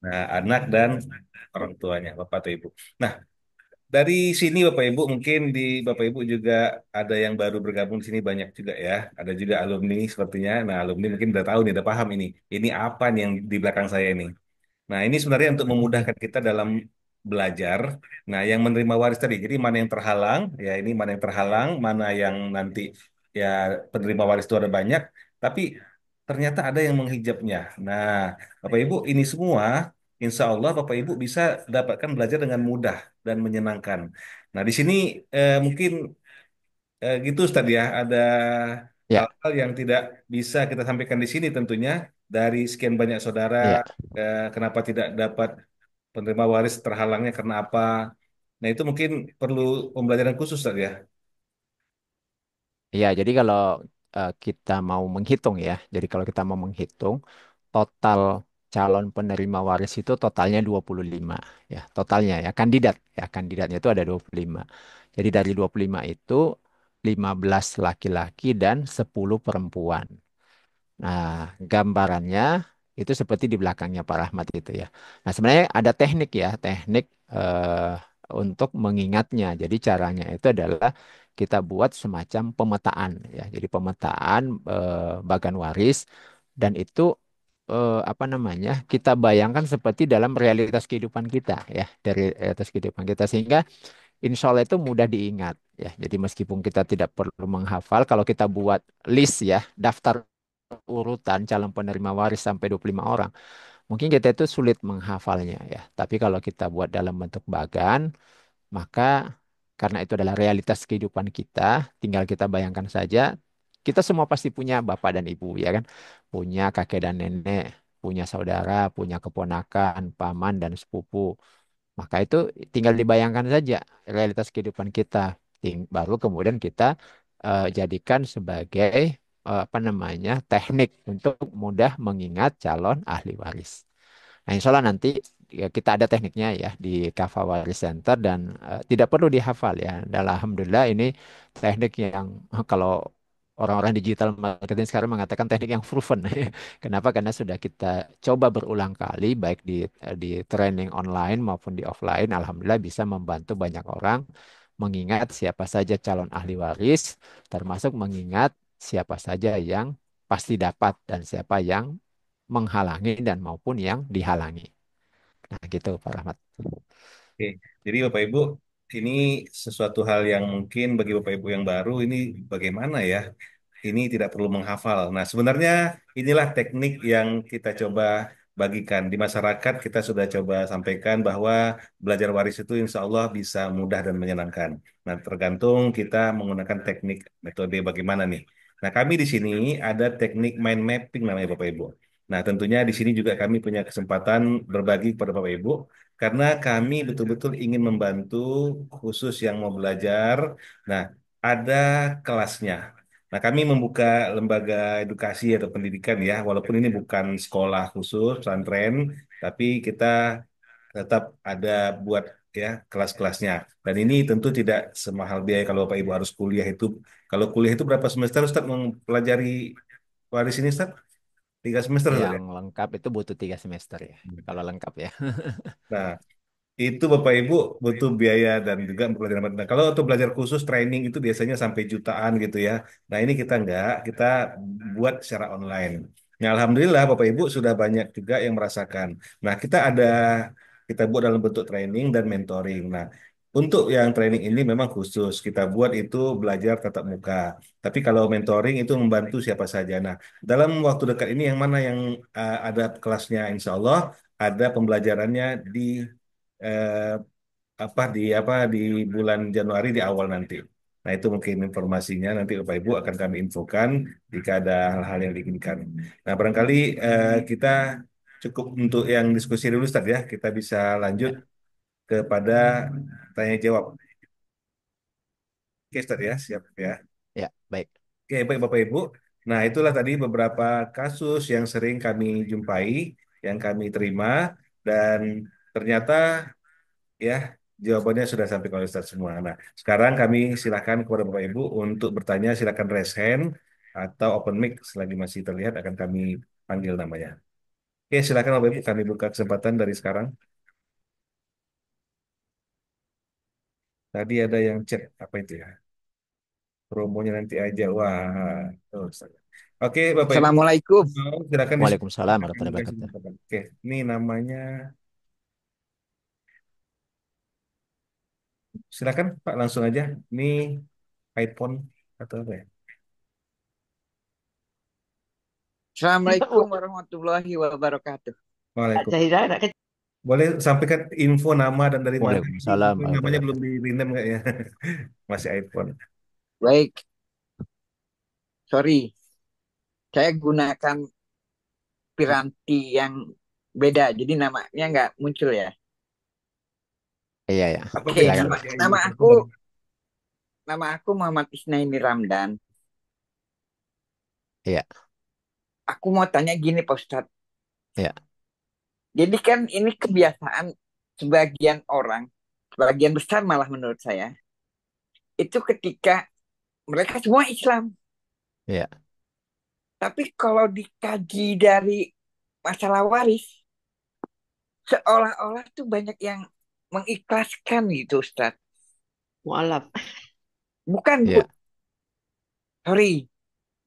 nah anak dan orang tuanya, Bapak atau Ibu. Nah, dari sini Bapak Ibu mungkin di Bapak Ibu juga ada yang baru bergabung di sini banyak juga ya. Ada juga alumni sepertinya. Nah, alumni mungkin udah tahu nih, udah paham ini. Ini apa nih yang di belakang saya ini. Nah, ini sebenarnya untuk memudahkan kita dalam belajar. Nah, yang menerima waris tadi. Jadi mana yang terhalang, ya ini mana yang terhalang, mana yang nanti ya penerima waris itu ada banyak, tapi ternyata ada yang menghijabnya. Nah, Bapak Ibu ini semua Insya Allah Bapak Ibu bisa dapatkan belajar dengan mudah dan menyenangkan. Nah, di sini mungkin gitu Ustaz ya, ada iya, hal-hal yang tidak bisa kita sampaikan di sini tentunya dari sekian banyak saudara iya. kenapa tidak dapat penerima waris terhalangnya karena apa. Nah, itu mungkin perlu pembelajaran khusus Ustaz ya. Iya, jadi kalau kita mau menghitung, ya. Jadi kalau kita mau menghitung total calon penerima waris itu totalnya 25, ya, totalnya, ya, kandidat, ya, kandidatnya itu ada 25. Jadi dari 25 itu 15 laki-laki dan 10 perempuan. Nah, gambarannya itu seperti di belakangnya Pak Rahmat itu, ya. Nah, sebenarnya ada teknik, ya, teknik untuk mengingatnya. Jadi caranya itu adalah kita buat semacam pemetaan, ya. Jadi pemetaan bagan waris, dan itu apa namanya? Kita bayangkan seperti dalam realitas kehidupan kita, ya, dari realitas kehidupan kita, sehingga insya Allah itu mudah diingat, ya. Jadi meskipun kita tidak perlu menghafal, kalau kita buat list, ya, daftar urutan calon penerima waris sampai 25 orang, mungkin kita itu sulit menghafalnya, ya. Tapi kalau kita buat dalam bentuk bagan, maka karena itu adalah realitas kehidupan kita, tinggal kita bayangkan saja, kita semua pasti punya bapak dan ibu, ya kan? Punya kakek dan nenek, punya saudara, punya keponakan, paman dan sepupu. Maka itu tinggal dibayangkan saja realitas kehidupan kita. Baru kemudian kita jadikan sebagai apa namanya teknik untuk mudah mengingat calon ahli waris. Nah, insya Allah nanti ya, kita ada tekniknya, ya, di Kava Waris Center, dan tidak perlu dihafal, ya. Dan alhamdulillah ini teknik yang kalau orang-orang digital marketing sekarang mengatakan teknik yang proven. Kenapa? Karena sudah kita coba berulang kali baik di training online maupun di offline. Alhamdulillah bisa membantu banyak orang mengingat siapa saja calon ahli waris, termasuk mengingat siapa saja yang pasti dapat dan siapa yang menghalangi dan maupun yang dihalangi. Nah, gitu Pak Rahmat. Oke, jadi Bapak Ibu ini sesuatu hal yang mungkin bagi Bapak Ibu yang baru ini bagaimana ya? ini tidak perlu menghafal. Nah, sebenarnya inilah teknik yang kita coba bagikan di masyarakat. Kita sudah coba sampaikan bahwa belajar waris itu insya Allah bisa mudah dan menyenangkan. Nah, tergantung kita menggunakan teknik metode bagaimana nih. Nah, kami di sini ada teknik mind mapping namanya Bapak Ibu. Nah, tentunya di sini juga kami punya kesempatan berbagi kepada Bapak Ibu karena kami betul-betul ingin membantu khusus yang mau belajar. Nah, ada kelasnya. Nah, kami membuka lembaga edukasi atau pendidikan ya, walaupun ini bukan sekolah khusus, pesantren, tapi kita tetap ada buat ya kelas-kelasnya. Dan ini tentu tidak semahal biaya kalau Bapak Ibu harus kuliah itu. Kalau kuliah itu berapa semester Ustaz mempelajari waris ini Ustaz? 3 semester Ustaz Yang ya? lengkap itu butuh 3 semester ya. Kalau lengkap ya. Nah, itu Bapak Ibu butuh biaya dan juga pelajaran. Nah, kalau untuk belajar khusus training itu biasanya sampai jutaan gitu ya. Nah, ini kita enggak, kita buat secara online. Nah, Alhamdulillah Bapak Ibu sudah banyak juga yang merasakan. Nah, kita buat dalam bentuk training dan mentoring. Nah, untuk yang training ini memang khusus kita buat itu belajar tatap muka. Tapi kalau mentoring itu membantu siapa saja. Nah, dalam waktu dekat ini yang mana yang ada kelasnya Insya Allah ada pembelajarannya di eh, di bulan Januari di awal nanti. Nah, itu mungkin informasinya nanti Bapak Ibu akan kami infokan jika ada hal-hal yang diinginkan. Nah, barangkali kita cukup untuk yang diskusi dulu Ustaz ya. Kita bisa lanjut Ya, kepada tanya jawab. Oke Ustaz ya, siap ya. ya, baik. Oke, baik Bapak Ibu. Nah, itulah tadi beberapa kasus yang sering kami jumpai, yang kami terima dan ternyata ya, jawabannya sudah sampai ke Ustaz semua. Nah, sekarang kami silakan kepada Bapak Ibu untuk bertanya, silakan raise hand atau open mic selagi masih terlihat akan kami panggil namanya. Oke, silakan Bapak Ibu, kami buka kesempatan dari sekarang. Tadi ada yang chat apa itu ya? Promonya nanti aja. Wah, oh, Ustaz. Oke, Bapak Ibu, Assalamualaikum. silakan Waalaikumsalam silakan warahmatullahi dikasih wabarakatuh. kesempatan. Oke, ini namanya silakan Pak langsung aja. Ini iPhone atau apa ya? Assalamualaikum warahmatullahi wabarakatuh. Waalaikumsalam. Boleh sampaikan info nama dan dari mana? Ini Waalaikumsalam namanya warahmatullahi belum wabarakatuh. di rename nggak ya? Masih iPhone. Baik, sorry. Saya gunakan piranti yang beda, jadi namanya nggak muncul ya. Iya, ya. Apa Oke, biasa Silakan, nama Pak. saja ini nama aku telepon. nama aku Muhammad Isnaini Ramdan. Iya, Aku mau tanya gini, Pak Ustadz. iya, Jadi kan ini kebiasaan sebagian orang, sebagian besar malah menurut saya, itu ketika mereka semua Islam. iya, Tapi kalau dikaji dari masalah waris, seolah-olah tuh banyak yang mengikhlaskan gitu, Ustaz. Mualaf. Bukan, Bu. iya, Sorry.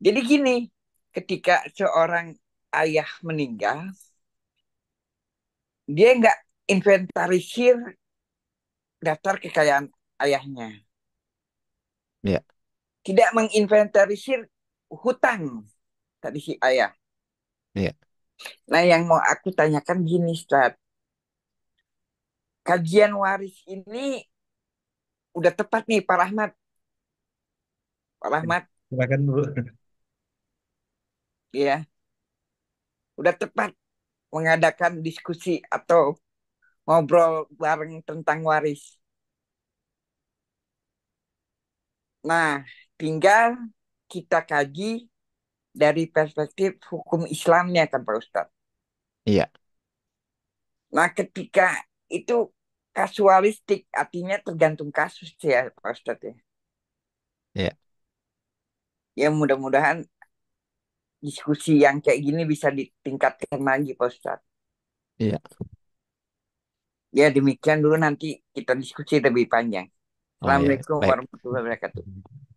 Jadi gini, ketika seorang ayah meninggal, dia nggak inventarisir daftar kekayaan ayahnya. iya, Tidak menginventarisir hutang tadi si ayah. iya, Nah, yang mau aku tanyakan gini, Ustaz. Kajian waris ini udah tepat nih, Pak Rahmat. Pak Rahmat, Silakan dulu. ya. Udah tepat mengadakan diskusi atau ngobrol bareng tentang waris. Nah, tinggal kita kaji dari perspektif hukum Islamnya kan Pak Ustadz. iya, Nah, ketika itu kasualistik, artinya tergantung kasus ya Pak Ustadz ya. iya, Ya mudah-mudahan diskusi yang kayak gini bisa ditingkatkan lagi Pak Ustadz. iya. Ya demikian dulu nanti kita diskusi lebih panjang. Oh ya, Assalamualaikum baik. warahmatullahi wabarakatuh.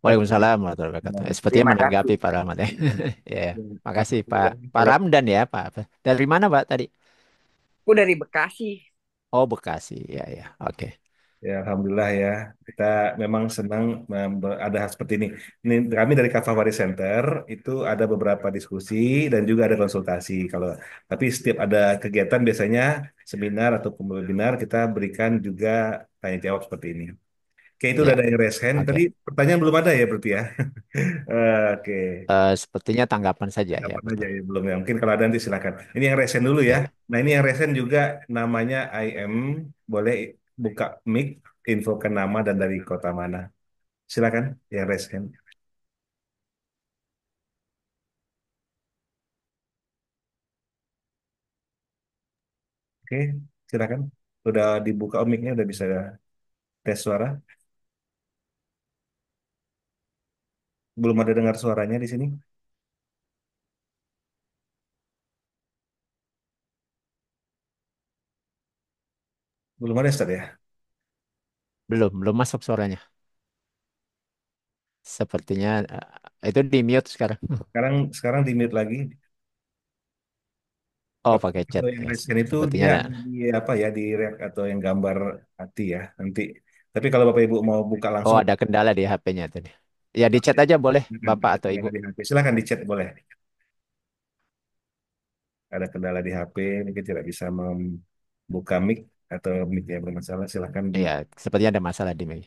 Waalaikumsalam warahmatullahi wabarakatuh. Sepertinya Terima kasih. menanggapi Pak Rahmat ya. Ya, ya. Makasih Pak. Alhamdulillah. Pak Kalau Ramdan ya, Pak. Dari mana, Pak tadi? Aku dari Bekasi. Oh, Bekasi. Ya, ya. Oke. Ya, alhamdulillah ya. Kita memang senang ada hal seperti ini. Ini kami dari Kafawari Center itu ada beberapa diskusi dan juga ada konsultasi. Kalau tapi setiap ada kegiatan biasanya seminar atau webinar kita berikan juga tanya jawab seperti ini. Oke, itu udah Ya, ada yang raise hand. Tadi oke. pertanyaan belum ada ya berarti ya. Oke. Sepertinya tanggapan saja ya, Kapan aja betul. ya belum ya. Mungkin kalau ada nanti silakan. Ini yang resen dulu ya. Ya, Nah ini yang resen juga namanya IM. Boleh buka mic, infokan nama dan dari kota mana. Silakan yang resen. Oke, silakan. Udah dibuka mic-nya, udah bisa tes suara. Belum ada dengar suaranya di sini. Belum ada Ustaz ya. belum masuk suaranya. Sepertinya itu di mute sekarang. Sekarang sekarang di mute lagi. Oh, pakai chat Kalau yang ya. resen itu Sepertinya dia di apa ya di react atau yang gambar hati ya nanti. Tapi kalau Bapak Ibu mau buka oh langsung, ada kendala di HP-nya tadi. Ya di chat aja boleh, Bapak atau Ibu. silakan di chat boleh. Ada kendala di HP, mungkin tidak bisa membuka mic atau mic-nya bermasalah, silahkan Iya, sepertinya ada masalah di Mei.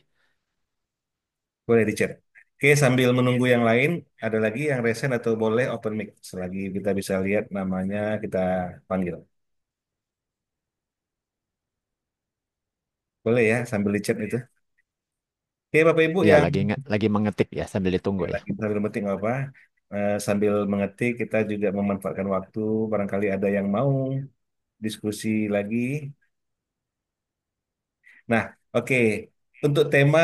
boleh di chat. Oke, sambil menunggu yang lain, ada lagi yang resen atau boleh open mic. Selagi kita bisa lihat namanya, kita panggil. Boleh ya, sambil di chat itu. Oke, Bapak Ibu Iya, yang lagi mengetik ya sambil ditunggu ya. lagi sambil mengetik nggak apa, sambil mengetik kita juga memanfaatkan waktu, barangkali ada yang mau diskusi lagi. Nah, oke. Untuk tema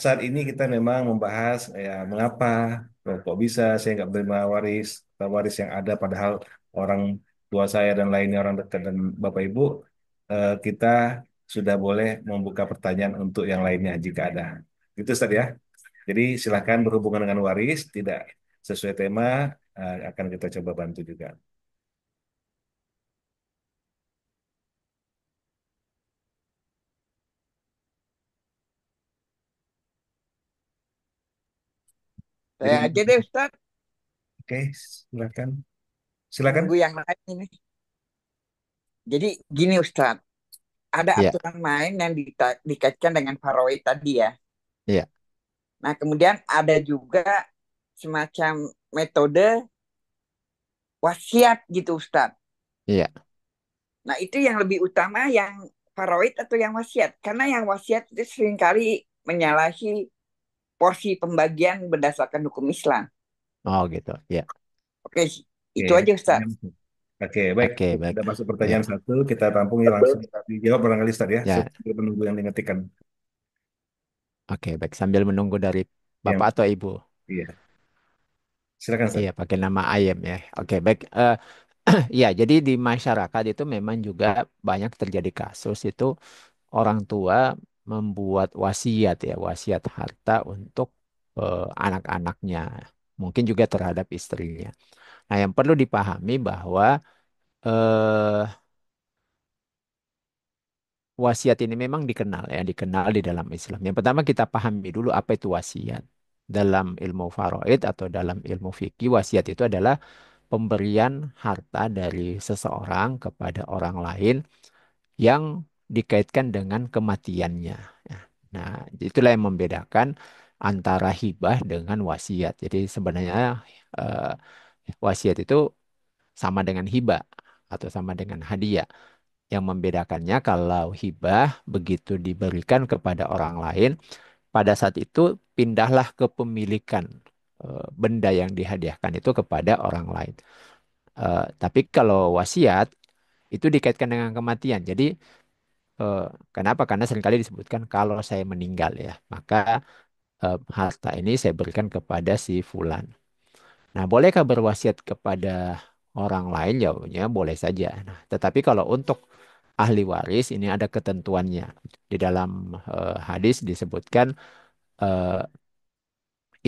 saat ini kita memang membahas ya mengapa kok bisa saya nggak menerima waris atau waris yang ada padahal orang tua saya dan lainnya orang dekat dan Bapak Ibu kita sudah boleh membuka pertanyaan untuk yang lainnya jika ada. Itu Ustaz ya. Jadi silakan berhubungan dengan waris tidak sesuai tema akan kita coba bantu juga. Jadi Saya aja deh Ustaz, oke silakan. Silakan. nunggu yang lain ini. Jadi gini Ustaz, ada Iya, aturan main yang dikaitkan dengan Faraid tadi ya. iya, Nah, kemudian ada juga semacam metode wasiat gitu Ustaz. iya. Nah, itu yang lebih utama yang Faraid atau yang wasiat? Karena yang wasiat itu seringkali menyalahi porsi pembagian berdasarkan hukum Islam. Oh gitu. Iya. Oke, Oke, itu aja Ustaz. Oke, baik. Oke, baik. Ada masuk Ya, pertanyaan satu, kita tampung ya langsung dijawab barangkali Ustaz ya, ya. sambil menunggu yang dingetikkan. Oke, baik. Sambil menunggu dari Yang Bapak atau Ibu. iya, silakan Ustaz. Iya, pakai nama ayam ya. Oke, baik. Iya, jadi di masyarakat itu memang juga banyak terjadi kasus itu orang tua membuat wasiat ya, wasiat harta untuk anak-anaknya, mungkin juga terhadap istrinya. Nah, yang perlu dipahami bahwa eh, wasiat ini memang dikenal ya, dikenal di dalam Islam. Yang pertama kita pahami dulu apa itu wasiat. Dalam ilmu faraid atau dalam ilmu fikih, wasiat itu adalah pemberian harta dari seseorang kepada orang lain yang dikaitkan dengan kematiannya. Ya. Nah, itulah yang membedakan antara hibah dengan wasiat. Jadi sebenarnya eh, wasiat itu sama dengan hibah atau sama dengan hadiah. Yang membedakannya kalau hibah begitu diberikan kepada orang lain, pada saat itu pindahlah kepemilikan benda yang dihadiahkan itu kepada orang lain. Tapi kalau wasiat itu dikaitkan dengan kematian. Jadi eh, kenapa? Karena seringkali disebutkan kalau saya meninggal ya, maka harta ini saya berikan kepada si fulan. Nah, bolehkah berwasiat kepada orang lain? Jawabnya boleh saja. Nah, tetapi kalau untuk ahli waris ini ada ketentuannya. Di dalam hadis disebutkan eh,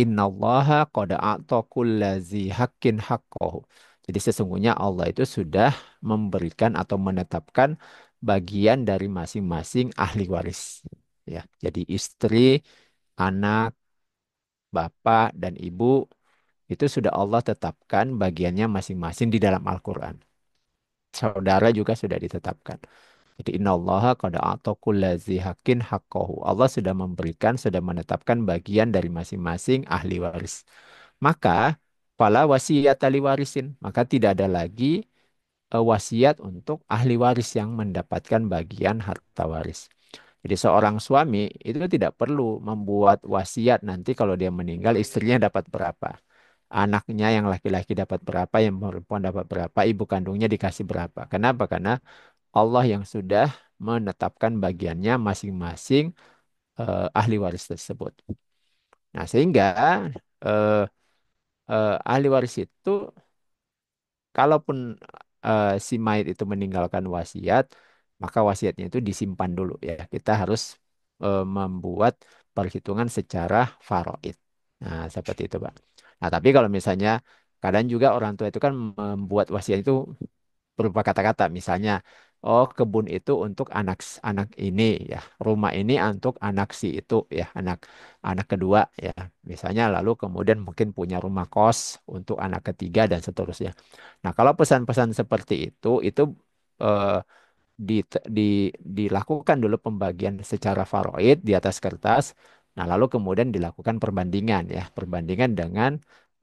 innallaha qad a'ta kullazi haqqin haqqahu. Jadi sesungguhnya Allah itu sudah memberikan atau menetapkan bagian dari masing-masing ahli waris. ya. Jadi istri, anak, bapak, dan ibu itu sudah Allah tetapkan bagiannya masing-masing di dalam Al-Quran. Saudara juga sudah ditetapkan. Jadi innallaha qad a'ta kulladzi haqqin haqqahu. Allah sudah memberikan, sudah menetapkan bagian dari masing-masing ahli waris. Maka fala wasiyata li warisin. Maka tidak ada lagi wasiat untuk ahli waris yang mendapatkan bagian harta waris. Jadi seorang suami itu tidak perlu membuat wasiat nanti kalau dia meninggal istrinya dapat berapa. Anaknya yang laki-laki dapat berapa, yang perempuan dapat berapa, ibu kandungnya dikasih berapa. Kenapa? Karena Allah yang sudah menetapkan bagiannya masing-masing ahli waris tersebut. Nah, sehingga eh, ahli waris itu kalaupun si mayit itu meninggalkan wasiat, maka wasiatnya itu disimpan dulu ya. Kita harus membuat perhitungan secara faraid. Nah, seperti itu, Pak. Nah, tapi kalau misalnya kadang juga orang tua itu kan membuat wasiat itu berupa kata-kata, misalnya, oh kebun itu untuk anak ini ya, rumah ini untuk anak si itu ya, anak anak kedua ya, misalnya, lalu kemudian mungkin punya rumah kos untuk anak ketiga dan seterusnya. Nah, kalau pesan-pesan seperti itu eh, di, dilakukan dulu pembagian secara faraid di atas kertas. Nah, lalu kemudian dilakukan perbandingan ya, perbandingan dengan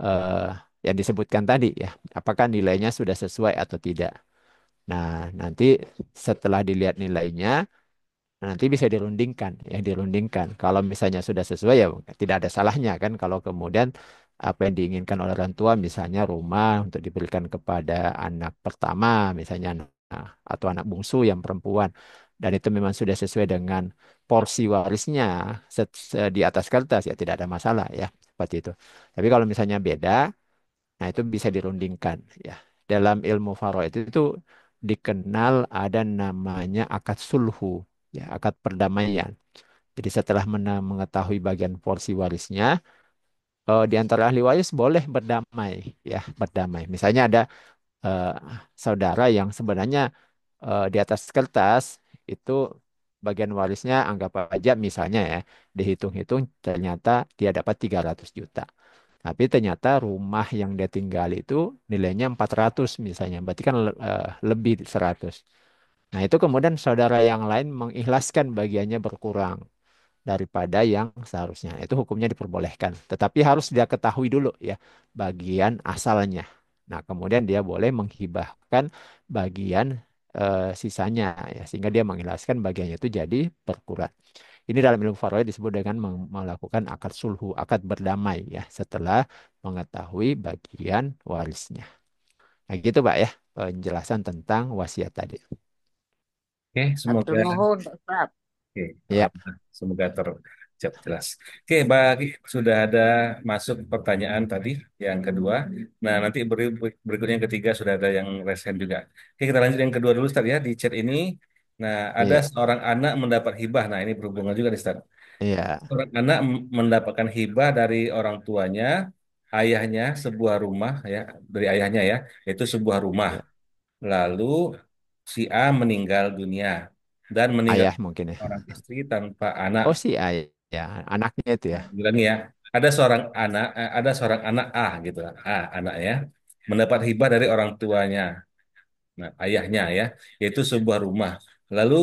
eh, yang disebutkan tadi ya, apakah nilainya sudah sesuai atau tidak. Nah, nanti setelah dilihat nilainya, nanti bisa dirundingkan, ya dirundingkan. Kalau misalnya sudah sesuai ya tidak ada salahnya kan kalau kemudian apa yang diinginkan oleh orang tua, misalnya rumah untuk diberikan kepada anak pertama, misalnya, nah, atau anak bungsu yang perempuan, dan itu memang sudah sesuai dengan porsi warisnya di atas kertas ya tidak ada masalah ya seperti itu. Tapi kalau misalnya beda, nah, itu bisa dirundingkan ya. Dalam ilmu faraid itu dikenal ada namanya akad sulhu, ya, akad perdamaian. Jadi setelah mengetahui bagian porsi warisnya, di antara ahli waris boleh berdamai, ya, berdamai. Misalnya ada eh, saudara yang sebenarnya di atas kertas itu bagian warisnya anggap aja misalnya ya, dihitung-hitung ternyata dia dapat 300 juta. Tapi ternyata rumah yang dia tinggal itu nilainya 400 misalnya. Berarti kan lebih 100. Nah, itu kemudian saudara yang lain mengikhlaskan bagiannya berkurang daripada yang seharusnya. Itu hukumnya diperbolehkan. Tetapi harus dia ketahui dulu ya bagian asalnya. Nah, kemudian dia boleh menghibahkan bagian sisanya ya, sehingga dia mengikhlaskan bagiannya itu jadi berkurang. Ini dalam ilmu faraid disebut dengan melakukan akad sulhu, akad berdamai ya, setelah mengetahui bagian warisnya. Nah, gitu Pak ya, penjelasan tentang wasiat tadi. Oke, Atur semoga nuhun, Ustaz. Oke, Ya, alhamdulillah. Semoga terjawab jelas. Oke, bagi sudah ada masuk pertanyaan tadi yang kedua. Nah, nanti berikutnya yang ketiga sudah ada yang resen juga. Oke, kita lanjut yang kedua dulu, Ustaz ya, di chat ini. Nah, ada iya, seorang anak mendapat hibah. Nah, ini berhubungan juga nih, Ustaz. iya, Seorang anak mendapatkan hibah dari orang tuanya, ayahnya sebuah rumah ya, dari ayahnya ya, yaitu sebuah rumah. iya. Lalu si A meninggal dunia dan meninggal Ayah mungkin ya. orang istri tanpa anak. Oh si ayah, ya, anaknya itu ya. Bilangnya ya, ada seorang anak A gitu, A anaknya mendapat hibah dari orang tuanya, nah ayahnya ya, yaitu sebuah rumah. Lalu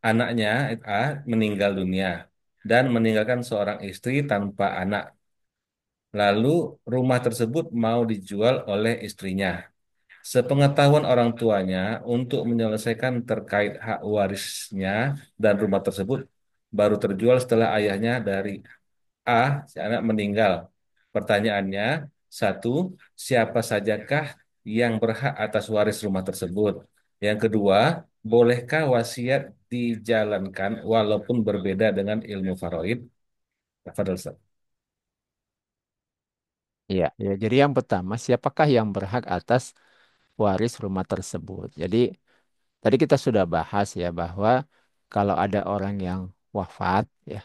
anaknya A meninggal dunia dan meninggalkan seorang istri tanpa anak. Lalu rumah tersebut mau dijual oleh istrinya. Sepengetahuan orang tuanya untuk menyelesaikan terkait hak warisnya dan rumah tersebut baru terjual setelah ayahnya dari A, si anak meninggal. Pertanyaannya, satu, siapa sajakah yang berhak atas waris rumah tersebut? Yang kedua, bolehkah wasiat dijalankan walaupun berbeda dengan ilmu faraid? Tafadhol, Ustaz. Iya, ya. Jadi yang pertama, siapakah yang berhak atas waris rumah tersebut? Jadi tadi kita sudah bahas ya bahwa kalau ada orang yang wafat, ya,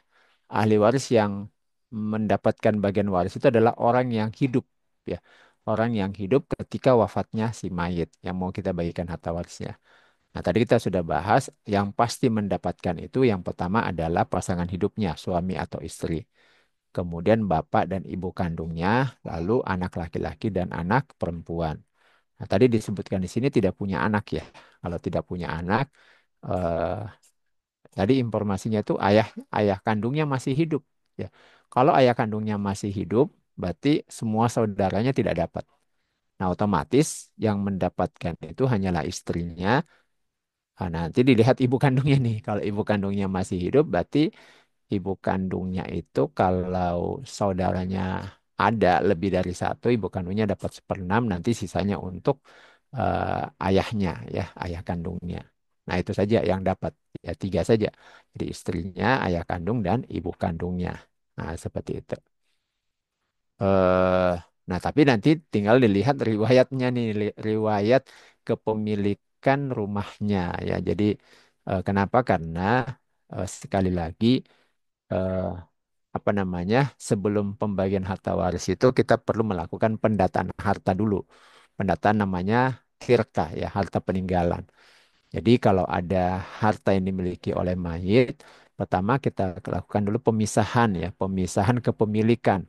ahli waris yang mendapatkan bagian waris itu adalah orang yang hidup, ya, orang yang hidup ketika wafatnya si mayit yang mau kita bagikan harta warisnya. Nah, tadi kita sudah bahas yang pasti mendapatkan itu yang pertama adalah pasangan hidupnya, suami atau istri. Kemudian bapak dan ibu kandungnya, lalu anak laki-laki dan anak perempuan. Nah, tadi disebutkan di sini tidak punya anak ya. Kalau tidak punya anak, eh, tadi informasinya itu ayah ayah kandungnya masih hidup ya. Kalau ayah kandungnya masih hidup, berarti semua saudaranya tidak dapat. Nah, otomatis yang mendapatkan itu hanyalah istrinya. Nah, nanti dilihat ibu kandungnya nih. Kalau ibu kandungnya masih hidup, berarti ibu kandungnya itu kalau saudaranya ada lebih dari satu, ibu kandungnya dapat seperenam, nanti sisanya untuk ayahnya ya, ayah kandungnya. Nah, itu saja yang dapat ya tiga saja. Jadi istrinya, ayah kandung dan ibu kandungnya. Nah, seperti itu. eh nah, tapi nanti tinggal dilihat riwayatnya nih, riwayat kepemilikan rumahnya ya. Jadi kenapa? Karena sekali lagi eh, apa namanya, sebelum pembagian harta waris itu kita perlu melakukan pendataan harta dulu. Pendataan namanya khirkah ya, harta peninggalan. Jadi kalau ada harta yang dimiliki oleh mayit, pertama kita lakukan dulu pemisahan ya, pemisahan kepemilikan.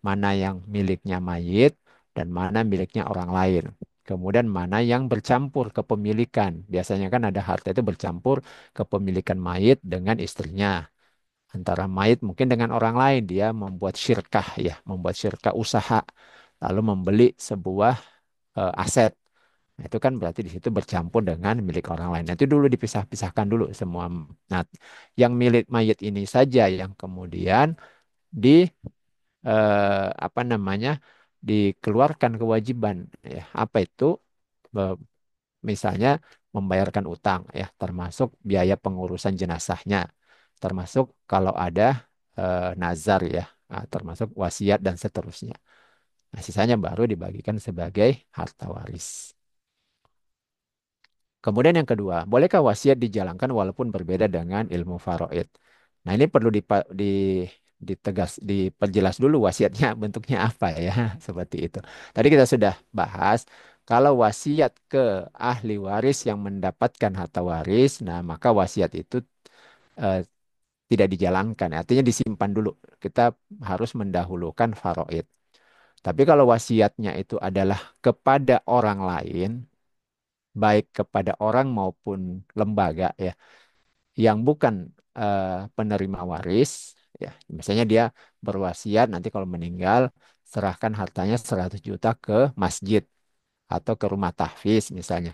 Mana yang miliknya mayit dan mana miliknya orang lain. Kemudian mana yang bercampur kepemilikan. Biasanya kan ada harta itu bercampur kepemilikan mayit dengan istrinya. Antara mayit mungkin dengan orang lain, dia membuat syirkah ya, membuat syirkah usaha. Lalu membeli sebuah aset. Nah, itu kan berarti di situ bercampur dengan milik orang lain. Nanti dulu dipisah-pisahkan dulu semua. Nah, yang milik mayit ini saja yang kemudian di apa namanya, dikeluarkan kewajiban ya. Apa itu? Be- Misalnya membayarkan utang ya, termasuk biaya pengurusan jenazahnya, termasuk kalau ada nazar ya, termasuk wasiat dan seterusnya. Nah, sisanya baru dibagikan sebagai harta waris. Kemudian yang kedua, bolehkah wasiat dijalankan walaupun berbeda dengan ilmu faraid? Nah, ini perlu diperjelas dulu wasiatnya bentuknya apa ya, seperti itu. Tadi kita sudah bahas kalau wasiat ke ahli waris yang mendapatkan harta waris, nah maka wasiat itu eh, tidak dijalankan, artinya disimpan dulu. Kita harus mendahulukan faraid. Tapi kalau wasiatnya itu adalah kepada orang lain, baik kepada orang maupun lembaga ya, yang bukan penerima waris ya. Misalnya dia berwasiat nanti kalau meninggal serahkan hartanya 100 juta ke masjid atau ke rumah tahfiz misalnya.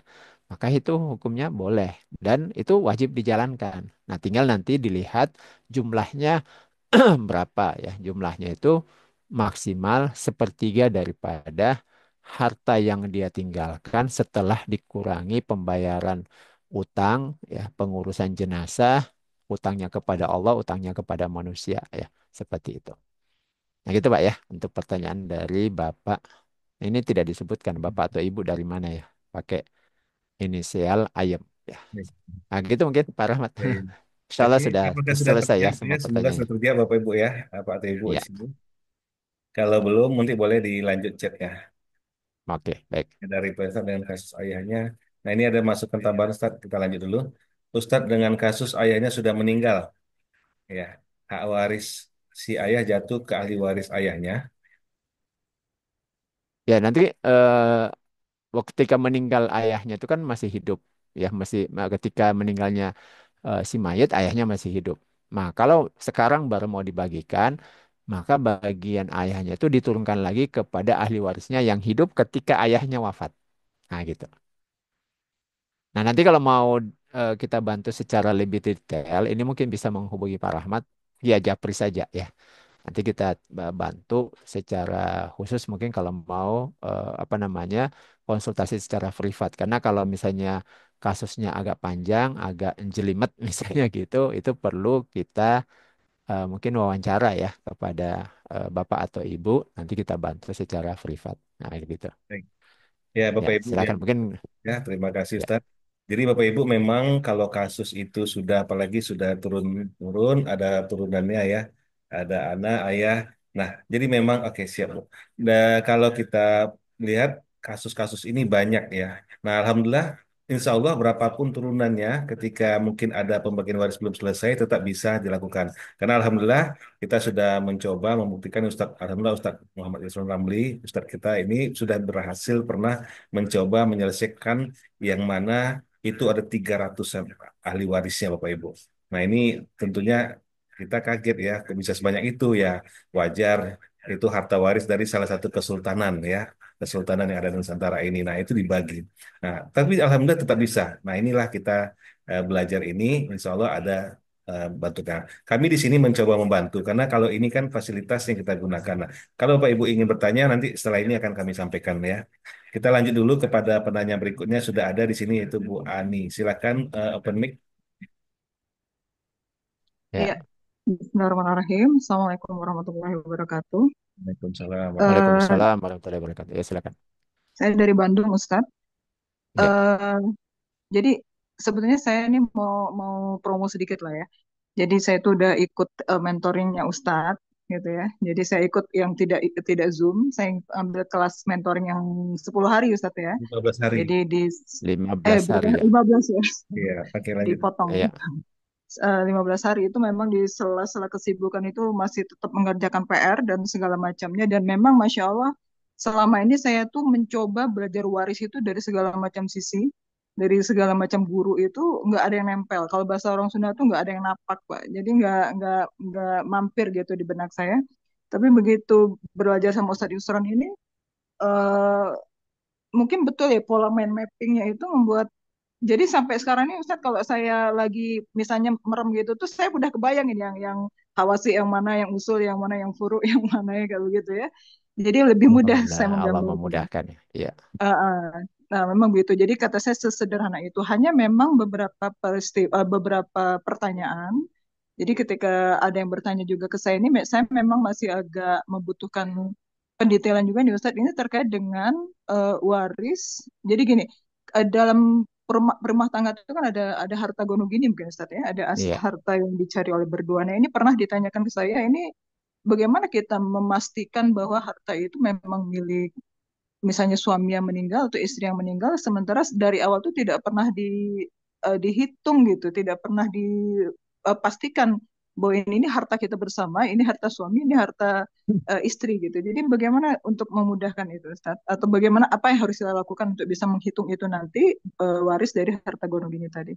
Maka itu hukumnya boleh dan itu wajib dijalankan. Nah, tinggal nanti dilihat jumlahnya berapa ya. Jumlahnya itu maksimal sepertiga daripada harta yang dia tinggalkan setelah dikurangi pembayaran utang, ya, pengurusan jenazah, utangnya kepada Allah, utangnya kepada manusia, ya, seperti itu. Nah, gitu Pak ya, untuk pertanyaan dari Bapak. Ini tidak disebutkan Bapak atau Ibu dari mana ya, pakai inisial ayam. Ya. Nah, gitu mungkin Pak Rahmat. Ya, ya. Insya Allah Oke, sudah apakah sudah selesai ya terjawab ya? semua Semoga pertanyaannya. sudah terjawab Bapak Ibu ya, Bapak atau Ibu di Iya, sini. Kalau belum, nanti boleh dilanjut chat ya. oke, baik. Dari Ustadz dengan kasus ayahnya. Nah, ini ada masukan tambahan Ustadz, kita lanjut dulu. Ustadz dengan kasus ayahnya sudah meninggal, ya. Hak waris si ayah jatuh ke ahli waris ayahnya. Ya, nanti ketika meninggal ayahnya itu kan masih hidup ya, masih ketika meninggalnya si mayat ayahnya masih hidup. Nah, kalau sekarang baru mau dibagikan, maka bagian ayahnya itu diturunkan lagi kepada ahli warisnya yang hidup ketika ayahnya wafat. Nah, gitu. Nah, nanti kalau mau kita bantu secara lebih detail, ini mungkin bisa menghubungi Pak Rahmat via Japri saja ya. Nanti kita bantu secara khusus mungkin kalau mau apa namanya, konsultasi secara privat. Karena kalau misalnya kasusnya agak panjang, agak jelimet misalnya gitu, itu perlu kita mungkin wawancara ya kepada Bapak atau Ibu. Nanti kita bantu secara privat. Nah, gitu. Baik. Ya, Ya, Bapak Ibu ya. silakan mungkin Ya, terima kasih ya. Ustadz. Jadi Bapak Ibu memang kalau kasus itu sudah apalagi sudah turun-turun, ada turunannya ya, ada anak, ayah. Nah, jadi memang oke siap. Bu. Nah, kalau kita lihat kasus-kasus ini banyak ya. Nah, Alhamdulillah Insya Allah berapapun turunannya, ketika mungkin ada pembagian waris belum selesai, tetap bisa dilakukan. Karena Alhamdulillah kita sudah mencoba membuktikan Alhamdulillah Ustadz Muhammad Ismail Ramli, Ustadz kita ini sudah berhasil pernah mencoba menyelesaikan yang mana itu ada 300 ahli warisnya Bapak Ibu. Nah ini tentunya kita kaget ya, kok bisa sebanyak itu ya, wajar. Itu harta waris dari salah satu kesultanan ya, kesultanan yang ada di Nusantara ini. Nah itu dibagi. Nah, tapi alhamdulillah tetap bisa. Nah, inilah kita belajar ini, insya Allah ada bantunya. Kami di sini mencoba membantu, karena kalau ini kan fasilitas yang kita gunakan. Nah, kalau Bapak Ibu ingin bertanya, nanti setelah ini akan kami sampaikan ya. Kita lanjut dulu kepada penanya berikutnya, sudah ada di sini yaitu Bu Ani. Silakan open mic. Ya. Iya, Bismillahirrahmanirrahim. Assalamualaikum warahmatullahi wabarakatuh. Waalaikumsalam warahmatullahi Eh, Waalaikumsalam warahmatullahi wabarakatuh. Ya, silakan. saya dari Bandung, Ustadz. Ya, Eh, jadi sebetulnya saya ini mau mau promo sedikit lah ya. Jadi saya tuh udah ikut mentoringnya Ustadz, gitu ya. Jadi saya ikut yang tidak Zoom. Saya ambil kelas mentoring yang 10 hari, Ustadz ya. 15 hari. Jadi di 15 berapa? hari ya. 15 ya. Iya, oke lanjut. Dipotong. Ya, 15 hari itu memang di sela-sela kesibukan itu masih tetap mengerjakan PR dan segala macamnya, dan memang Masya Allah selama ini saya tuh mencoba belajar waris itu dari segala macam sisi, dari segala macam guru itu nggak ada yang nempel. Kalau bahasa orang Sunda tuh nggak ada yang napak, Pak. Jadi nggak mampir gitu di benak saya. Tapi begitu belajar sama Ustadz Yusron ini, eh, mungkin betul ya pola mind mappingnya itu membuat, jadi sampai sekarang ini Ustadz kalau saya lagi misalnya merem gitu tuh saya udah kebayangin yang hawasi yang mana, yang usul yang mana, yang furu yang mana ya kalau gitu ya. Jadi lebih mudah Alhamdulillah saya Allah menggambarkan. memudahkan ya. Ya, Eh, eh. Nah, memang begitu. Jadi kata saya sesederhana itu. Hanya memang beberapa peristiwa, beberapa pertanyaan. Jadi ketika ada yang bertanya juga ke saya ini, saya memang masih agak membutuhkan pendetailan juga nih Ustadz. Ini terkait dengan waris. Jadi gini, dalam berumah tangga itu kan ada harta gono gini mungkin Ustadz ya. Ada iya. harta yang dicari oleh berdua. Nah, ini pernah ditanyakan ke saya, ini bagaimana kita memastikan bahwa harta itu memang milik misalnya suami yang meninggal atau istri yang meninggal, sementara dari awal tuh tidak pernah dihitung gitu, tidak pernah dipastikan bahwa ini harta kita bersama, ini harta suami, ini harta istri gitu. Jadi bagaimana untuk memudahkan itu, Ustaz? Atau bagaimana apa yang harus kita lakukan untuk bisa menghitung itu nanti waris dari harta gono gini tadi?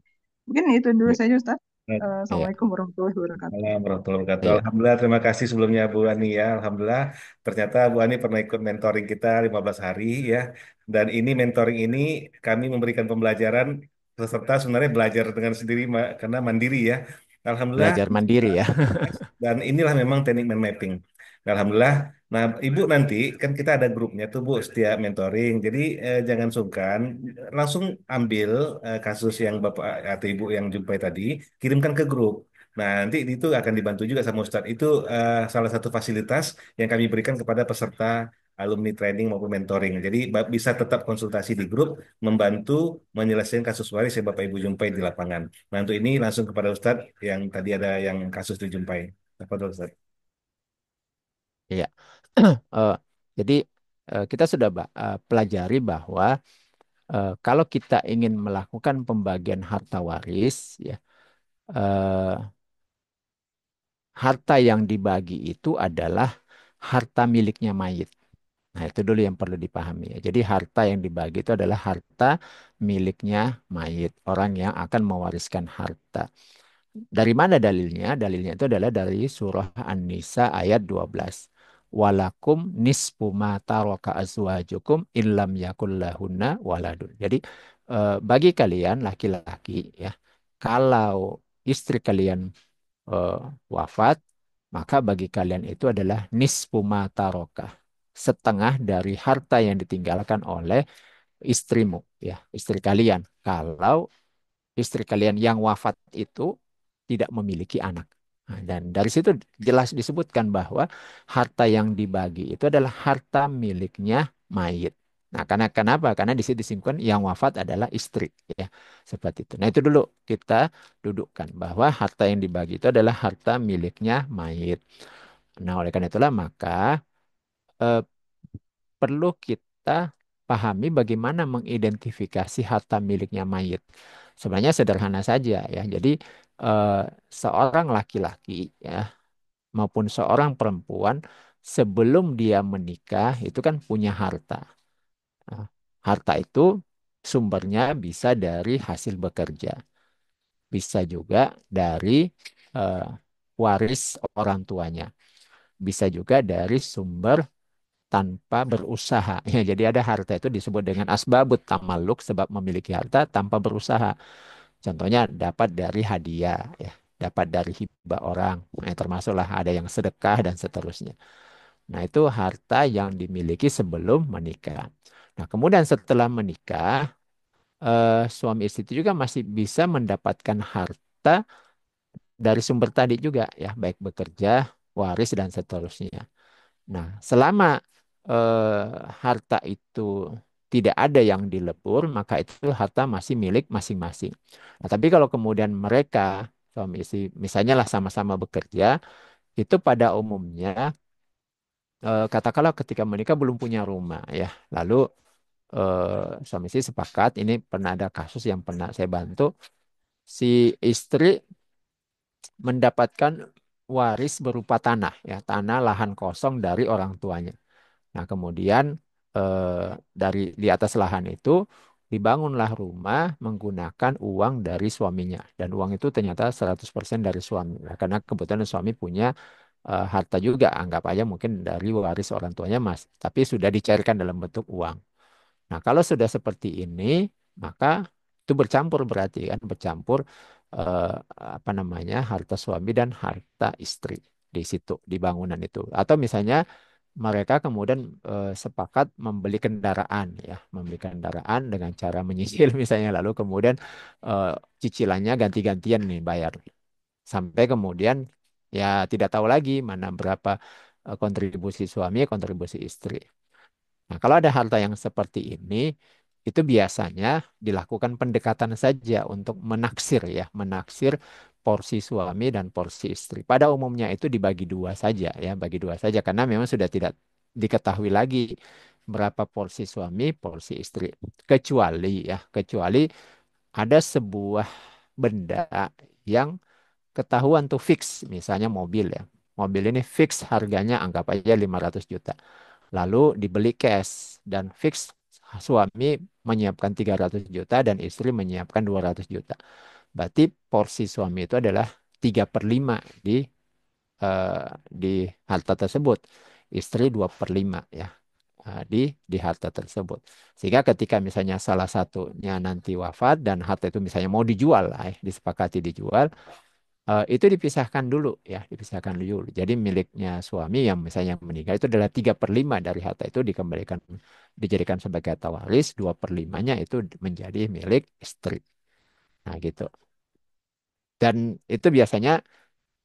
Mungkin itu dulu saja, Ustaz. Iya, Assalamualaikum warahmatullahi wabarakatuh. Assalamualaikum warahmatullahi wabarakatuh. iya. Alhamdulillah, terima kasih sebelumnya Bu Ani ya. Alhamdulillah, ternyata Bu Ani pernah ikut mentoring kita 15 hari ya. Dan ini mentoring ini kami memberikan pembelajaran peserta sebenarnya belajar dengan sendiri karena mandiri ya. Alhamdulillah. Belajar mandiri ya. Dan inilah memang teknik mind mapping. Alhamdulillah. Nah, Ibu nanti kan kita ada grupnya tuh Bu setiap mentoring. Jadi jangan sungkan, langsung ambil kasus yang Bapak atau Ibu yang jumpai tadi, kirimkan ke grup. Nah, nanti itu akan dibantu juga sama Ustadz. Itu salah satu fasilitas yang kami berikan kepada peserta alumni training maupun mentoring. Jadi bisa tetap konsultasi di grup, membantu menyelesaikan kasus waris yang Bapak Ibu jumpai di lapangan. Nah, untuk ini langsung kepada Ustadz yang tadi ada yang kasus dijumpai. Apa tuh Ustadz? Iya. Eh, jadi kita sudah pelajari bahwa kalau kita ingin melakukan pembagian harta waris, ya, eh, harta yang dibagi itu adalah harta miliknya mayit. Nah, itu dulu yang perlu dipahami ya. Jadi harta yang dibagi itu adalah harta miliknya mayit, orang yang akan mewariskan harta. Dari mana dalilnya? Dalilnya itu adalah dari surah An-Nisa ayat 12. Walakum nisfu ma taraka azwajukum illam yakul lahunna waladun. Jadi bagi kalian laki-laki ya, kalau istri kalian eh, wafat, maka bagi kalian itu adalah nisfu ma taraka, setengah dari harta yang ditinggalkan oleh istrimu ya, istri kalian. Kalau istri kalian yang wafat itu tidak memiliki anak. Nah, dan dari situ jelas disebutkan bahwa harta yang dibagi itu adalah harta miliknya mayit. Nah, karena kenapa? Karena di situ disebutkan yang wafat adalah istri, ya, seperti itu. Nah, itu dulu kita dudukkan bahwa harta yang dibagi itu adalah harta miliknya mayit. Nah, oleh karena itulah maka eh, perlu kita pahami bagaimana mengidentifikasi harta miliknya mayit. Sebenarnya sederhana saja ya. Jadi eh, seorang laki-laki ya maupun seorang perempuan sebelum dia menikah itu kan punya harta. Nah, harta itu sumbernya bisa dari hasil bekerja, bisa juga dari eh, waris orang tuanya, bisa juga dari sumber tanpa berusaha. Ya, jadi ada harta itu disebut dengan asbabut tamaluk, sebab memiliki harta tanpa berusaha. Contohnya dapat dari hadiah, ya, dapat dari hibah orang, nah, termasuklah ada yang sedekah dan seterusnya. Nah, itu harta yang dimiliki sebelum menikah. Nah, kemudian setelah menikah, suami istri itu juga masih bisa mendapatkan harta dari sumber tadi juga, ya, baik bekerja, waris dan seterusnya. Nah, selama eh, harta itu tidak ada yang dilebur, maka itu harta masih milik masing-masing. Nah, tapi kalau kemudian mereka suami istri misalnya lah sama-sama bekerja, itu pada umumnya katakanlah ketika menikah belum punya rumah ya. Lalu suami istri sepakat, ini pernah ada kasus yang pernah saya bantu, si istri mendapatkan waris berupa tanah ya, tanah lahan kosong dari orang tuanya. Nah, kemudian eh, dari di atas lahan itu dibangunlah rumah menggunakan uang dari suaminya, dan uang itu ternyata 100% dari suami. Nah, karena kebetulan suami punya harta juga, anggap aja mungkin dari waris orang tuanya Mas, tapi sudah dicairkan dalam bentuk uang. Nah, kalau sudah seperti ini, maka itu bercampur, berarti kan bercampur eh, apa namanya, harta suami dan harta istri di situ, di bangunan itu. Atau misalnya mereka kemudian sepakat membeli kendaraan ya, membeli kendaraan dengan cara menyicil misalnya, lalu kemudian eh, cicilannya ganti-gantian nih bayar sampai kemudian ya tidak tahu lagi mana berapa kontribusi suami, kontribusi istri. Nah, kalau ada harta yang seperti ini, itu biasanya dilakukan pendekatan saja untuk menaksir ya, menaksir porsi suami dan porsi istri. Pada umumnya itu dibagi dua saja ya, bagi dua saja karena memang sudah tidak diketahui lagi berapa porsi suami, porsi istri. Kecuali ya, kecuali ada sebuah benda yang ketahuan tuh fix, misalnya mobil ya. Mobil ini fix harganya anggap aja 500 juta. Lalu dibeli cash dan fix suami menyiapkan 300 juta dan istri menyiapkan 200 juta. Berarti porsi suami itu adalah 3/5 eh, di harta tersebut. Istri 2/5 ya, di harta tersebut. Sehingga ketika misalnya salah satunya nanti wafat dan harta itu misalnya mau dijual, disepakati dijual, itu dipisahkan dulu ya, dipisahkan dulu. Jadi miliknya suami yang misalnya meninggal itu adalah 3/5 dari harta itu dikembalikan, dijadikan sebagai harta waris, 2/5-nya itu menjadi milik istri. Nah gitu. Dan itu biasanya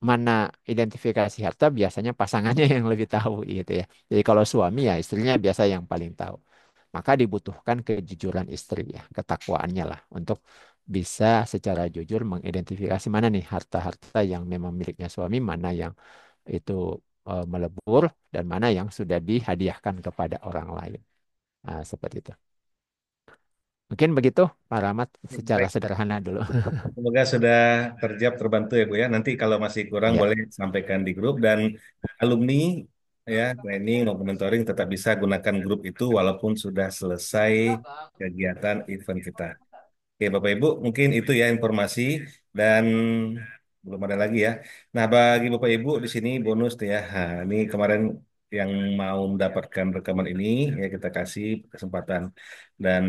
mana identifikasi harta biasanya pasangannya yang lebih tahu gitu ya. Jadi kalau suami ya istrinya biasa yang paling tahu. Maka dibutuhkan kejujuran istri ya, ketakwaannya lah untuk bisa secara jujur mengidentifikasi mana nih harta-harta yang memang miliknya suami, mana yang itu melebur dan mana yang sudah dihadiahkan kepada orang lain. Nah, seperti itu. Mungkin begitu, Pak Rahmat, secara Baik, sederhana dulu. semoga sudah terjawab terbantu ya Bu ya. Nanti kalau masih kurang Ya, boleh sampaikan di grup dan alumni ya training maupun mentoring tetap bisa gunakan grup itu walaupun sudah selesai kegiatan event kita. Oke, Bapak Ibu, mungkin itu ya informasi dan belum ada lagi ya. Nah, bagi Bapak Ibu di sini bonus tuh ya. Nah, ini kemarin yang mau mendapatkan rekaman ini ya kita kasih kesempatan dan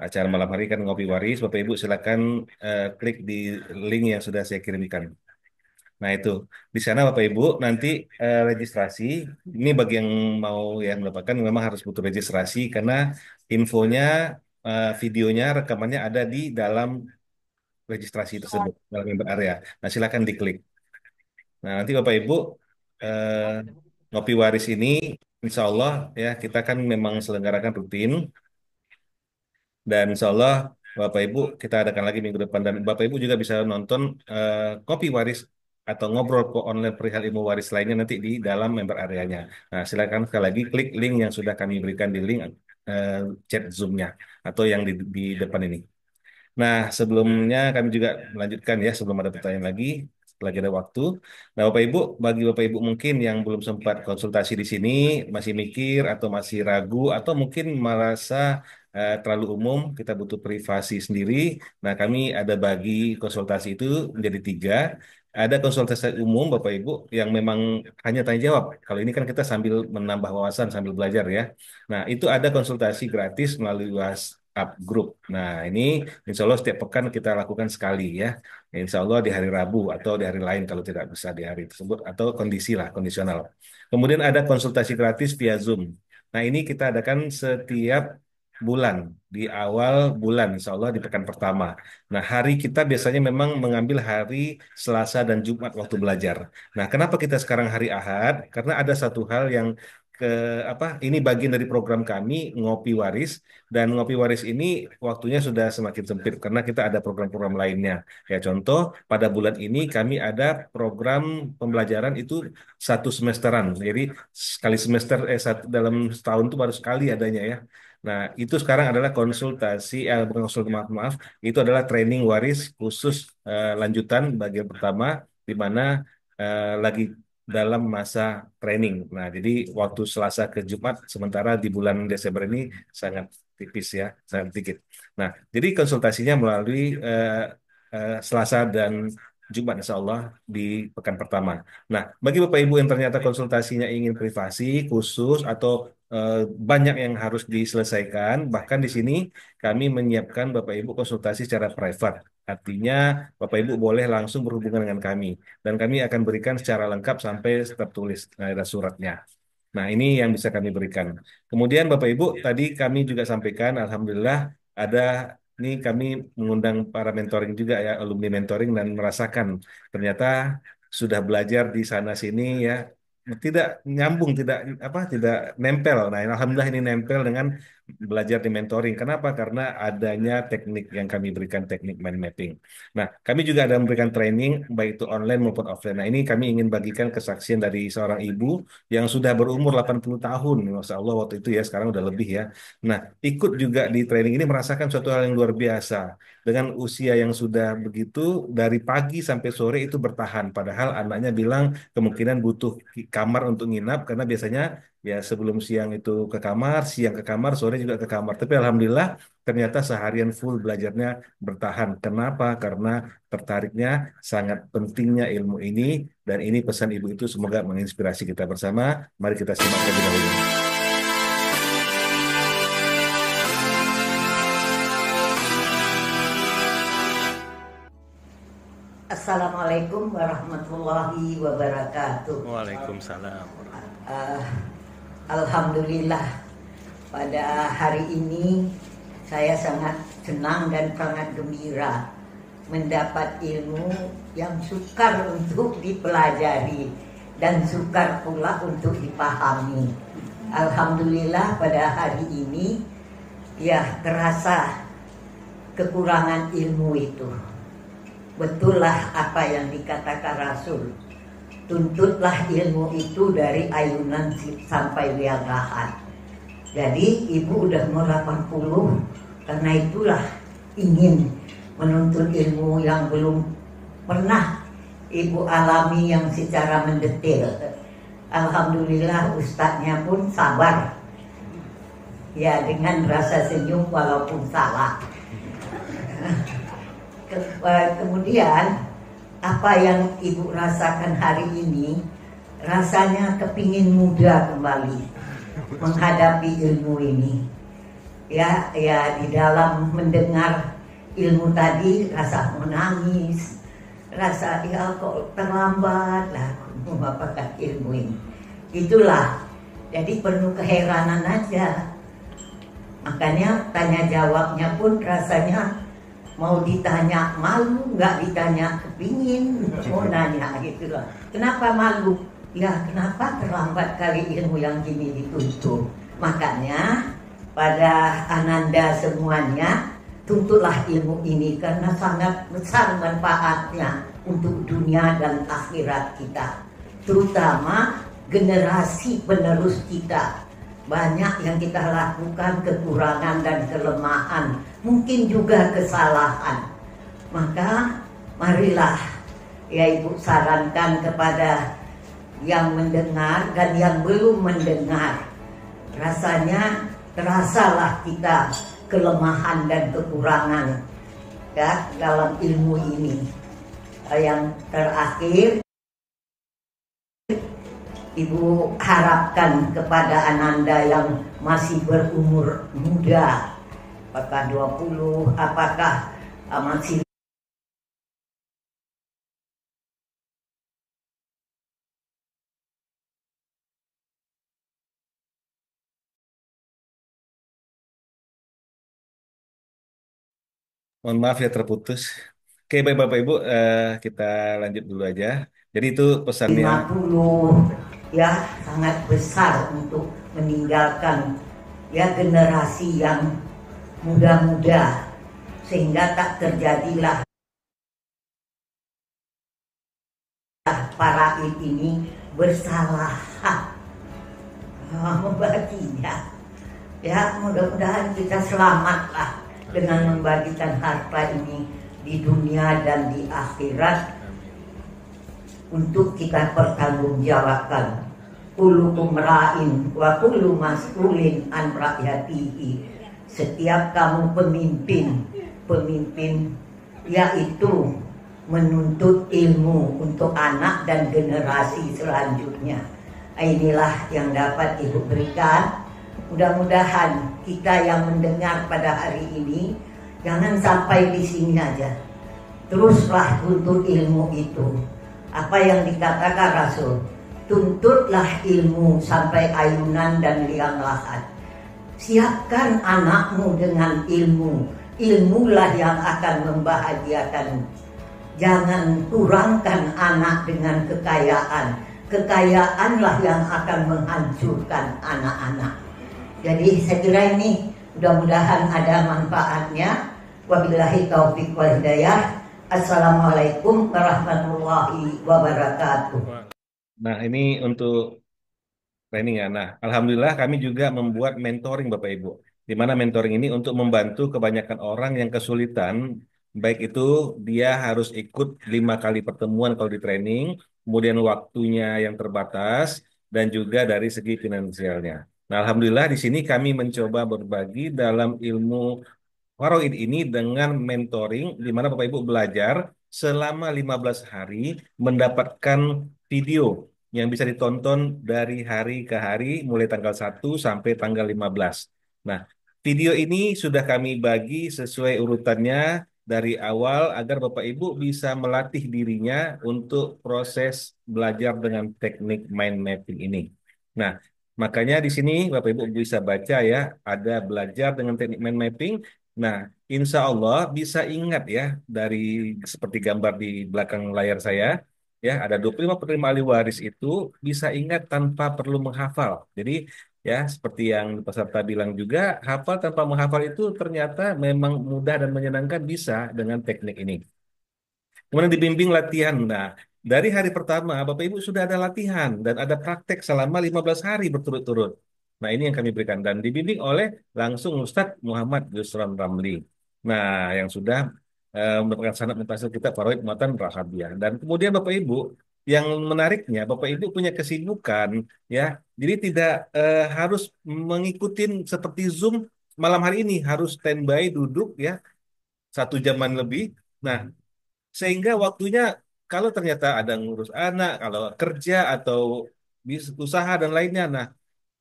acara malam hari kan ngopi waris. Bapak Ibu silakan klik di link yang sudah saya kirimkan. Nah, itu di sana Bapak Ibu nanti registrasi. Ini bagi yang mau yang mendapatkan memang harus butuh registrasi karena infonya videonya, rekamannya ada di dalam registrasi tersebut dalam member area. Nah, silakan diklik. Nah, nanti Bapak Ibu eh, ngopi waris ini, insya Allah ya kita kan memang selenggarakan rutin dan insya Allah Bapak Ibu kita adakan lagi minggu depan dan Bapak Ibu juga bisa nonton kopi waris atau ngobrol ke online perihal ilmu waris lainnya nanti di dalam member areanya. Nah, silakan sekali lagi klik link yang sudah kami berikan di link chat Zoom-nya atau yang di depan ini. Nah, sebelumnya kami juga melanjutkan ya, sebelum ada pertanyaan lagi, lagi ada waktu. Nah, Bapak Ibu, bagi Bapak Ibu mungkin yang belum sempat konsultasi di sini, masih mikir atau masih ragu atau mungkin merasa terlalu umum, kita butuh privasi sendiri. Nah, kami ada bagi konsultasi itu menjadi tiga. Ada konsultasi umum Bapak Ibu yang memang hanya tanya jawab. Kalau ini kan kita sambil menambah wawasan, sambil belajar ya. Nah, itu ada konsultasi gratis melalui WhatsApp grup. Nah, ini insya Allah setiap pekan kita lakukan sekali ya. Insya Allah di hari Rabu atau di hari lain kalau tidak bisa di hari tersebut atau kondisi lah, kondisional. Kemudian ada konsultasi gratis via Zoom. Nah, ini kita adakan setiap bulan, di awal bulan, insya Allah di pekan pertama. Nah, hari kita biasanya memang mengambil hari Selasa dan Jumat waktu belajar. Nah, kenapa kita sekarang hari Ahad? Karena ada satu hal yang ke apa ini bagian dari program kami Ngopi Waris, dan Ngopi Waris ini waktunya sudah semakin sempit karena kita ada program-program lainnya. Ya contoh pada bulan ini kami ada program pembelajaran itu 1 semesteran. Jadi sekali semester dalam setahun itu baru sekali adanya ya. Nah, itu sekarang adalah konsultasi, bukan konsultasi, maaf, maaf, itu adalah training waris khusus lanjutan bagian pertama, di mana lagi dalam masa training. Nah, jadi waktu Selasa ke Jumat, sementara di bulan Desember ini sangat tipis ya, sangat sedikit. Nah, jadi konsultasinya melalui Selasa dan Jumat insya Allah di pekan pertama. Nah, bagi Bapak Ibu yang ternyata konsultasinya ingin privasi, khusus, atau banyak yang harus diselesaikan, bahkan di sini kami menyiapkan Bapak Ibu konsultasi secara private. Artinya Bapak Ibu boleh langsung berhubungan dengan kami dan kami akan berikan secara lengkap sampai tertulis ada suratnya. Nah, ini yang bisa kami berikan. Kemudian Bapak Ibu, tadi kami juga sampaikan, Alhamdulillah ada ini kami mengundang para mentoring juga ya, alumni mentoring dan merasakan ternyata sudah belajar di sana sini ya tidak nyambung, tidak nempel. Nah, alhamdulillah ini nempel dengan belajar di mentoring. Kenapa? Karena adanya teknik yang kami berikan, teknik mind mapping. Nah, kami juga ada memberikan training baik itu online maupun offline. Nah, ini kami ingin bagikan kesaksian dari seorang ibu yang sudah berumur 80 tahun. Masya Allah waktu itu ya, sekarang udah lebih ya. Nah, ikut juga di training ini merasakan suatu hal yang luar biasa. Dengan usia yang sudah begitu, dari pagi sampai sore itu bertahan. Padahal anaknya bilang kemungkinan butuh kamar untuk nginap, karena biasanya ya sebelum siang itu ke kamar, siang ke kamar, sore juga ke kamar. Tapi alhamdulillah ternyata seharian full belajarnya bertahan. Kenapa? Karena tertariknya sangat pentingnya ilmu ini, dan ini pesan ibu itu semoga menginspirasi kita bersama. Mari kita simak terlebih dahulu. Assalamualaikum warahmatullahi wabarakatuh. Waalaikumsalam. Alhamdulillah, pada hari ini saya sangat senang dan sangat gembira mendapat ilmu yang sukar untuk dipelajari dan sukar pula untuk dipahami. Alhamdulillah pada hari ini ya terasa kekurangan ilmu itu. Betullah apa yang dikatakan Rasul, tuntutlah ilmu itu dari ayunan sampai wiagahan. Jadi ibu udah mau 80, karena itulah ingin menuntut ilmu yang belum pernah ibu alami yang secara mendetail. Alhamdulillah ustadznya pun sabar ya, dengan rasa senyum walaupun salah. Kemudian apa yang ibu rasakan hari ini, rasanya kepingin muda kembali menghadapi ilmu ini. Ya di dalam mendengar ilmu tadi rasa menangis, rasa ya kok terlambat lah mendapatkan ilmu ini. Itulah, jadi penuh keheranan aja. Makanya tanya jawabnya pun rasanya mau ditanya malu, nggak ditanya kepingin, mau nanya gitu loh. Kenapa malu? Ya kenapa terlambat kali ilmu yang gini dituntut. Makanya pada Ananda semuanya, tuntutlah ilmu ini karena sangat besar manfaatnya untuk dunia dan akhirat kita. Terutama generasi penerus kita. banyak yang kita lakukan, kekurangan dan kelemahan, mungkin juga kesalahan. Maka marilah ya Ibu sarankan kepada yang mendengar dan yang belum mendengar, rasanya terasalah kita kelemahan dan kekurangan ya dalam ilmu ini. Yang terakhir, Ibu harapkan kepada Ananda yang masih berumur muda, apakah 20, apakah masih. Mohon maaf ya terputus. Oke, baik Bapak Ibu, kita lanjut dulu aja. Jadi itu pesannya. 50 ya sangat besar untuk meninggalkan ya generasi yang muda-muda, sehingga tak terjadilah para ini bersalah membaginya. Ya mudah-mudahan kita selamatlah dengan membagikan harta ini di dunia dan di akhirat, untuk kita pertanggungjawabkan. Kullukum ra'in wa kullu mas'ulin an ra'yatihi. Setiap kamu pemimpin yaitu menuntut ilmu untuk anak dan generasi selanjutnya. Inilah yang dapat Ibu berikan. Mudah-mudahan kita yang mendengar pada hari ini jangan sampai di sini aja. Teruslah tuntut ilmu itu. Apa yang dikatakan Rasul, tuntutlah ilmu sampai ayunan dan liang lahat. Siapkan anakmu dengan ilmu. Ilmulah yang akan membahagiakanmu. Jangan kurangkan anak dengan kekayaan. Kekayaanlah yang akan menghancurkan anak-anak. Jadi saya kira ini mudah-mudahan ada manfaatnya. Wabillahi taufiq wal hidayah. Assalamualaikum warahmatullahi wabarakatuh. Nah, ini untuk training ya. Nah, alhamdulillah kami juga membuat mentoring Bapak Ibu. Di mana mentoring ini untuk membantu kebanyakan orang yang kesulitan, baik itu dia harus ikut 5 kali pertemuan kalau di training, kemudian waktunya yang terbatas, dan juga dari segi finansialnya. Nah, alhamdulillah di sini kami mencoba berbagi dalam ilmu Waroid ini dengan mentoring, di mana Bapak Ibu belajar selama 15 hari mendapatkan video yang bisa ditonton dari hari ke hari mulai tanggal 1 sampai tanggal 15. Nah, video ini sudah kami bagi sesuai urutannya dari awal agar Bapak Ibu bisa melatih dirinya untuk proses belajar dengan teknik mind mapping ini. Nah, makanya di sini Bapak Ibu bisa baca ya, ada belajar dengan teknik mind mapping. Nah, insya Allah bisa ingat ya dari seperti gambar di belakang layar saya, ya ada 25 penerima ahli waris itu bisa ingat tanpa perlu menghafal. Jadi ya seperti yang peserta bilang juga, hafal tanpa menghafal itu ternyata memang mudah dan menyenangkan bisa dengan teknik ini. Kemudian dibimbing latihan. Nah, dari hari pertama Bapak Ibu sudah ada latihan dan ada praktek selama 15 hari berturut-turut. Nah, ini yang kami berikan dan dibimbing oleh langsung Ustadz Muhammad Yusron Ramli. Nah, yang sudah mendapatkan sanad mutasil kita Faroid Muatan Rahabiah. Dan kemudian Bapak Ibu, yang menariknya Bapak Ibu punya kesibukan ya. Jadi tidak harus mengikuti seperti Zoom malam hari ini harus standby duduk ya 1 jaman lebih. Nah, sehingga waktunya kalau ternyata ada ngurus anak, kalau kerja atau usaha dan lainnya, nah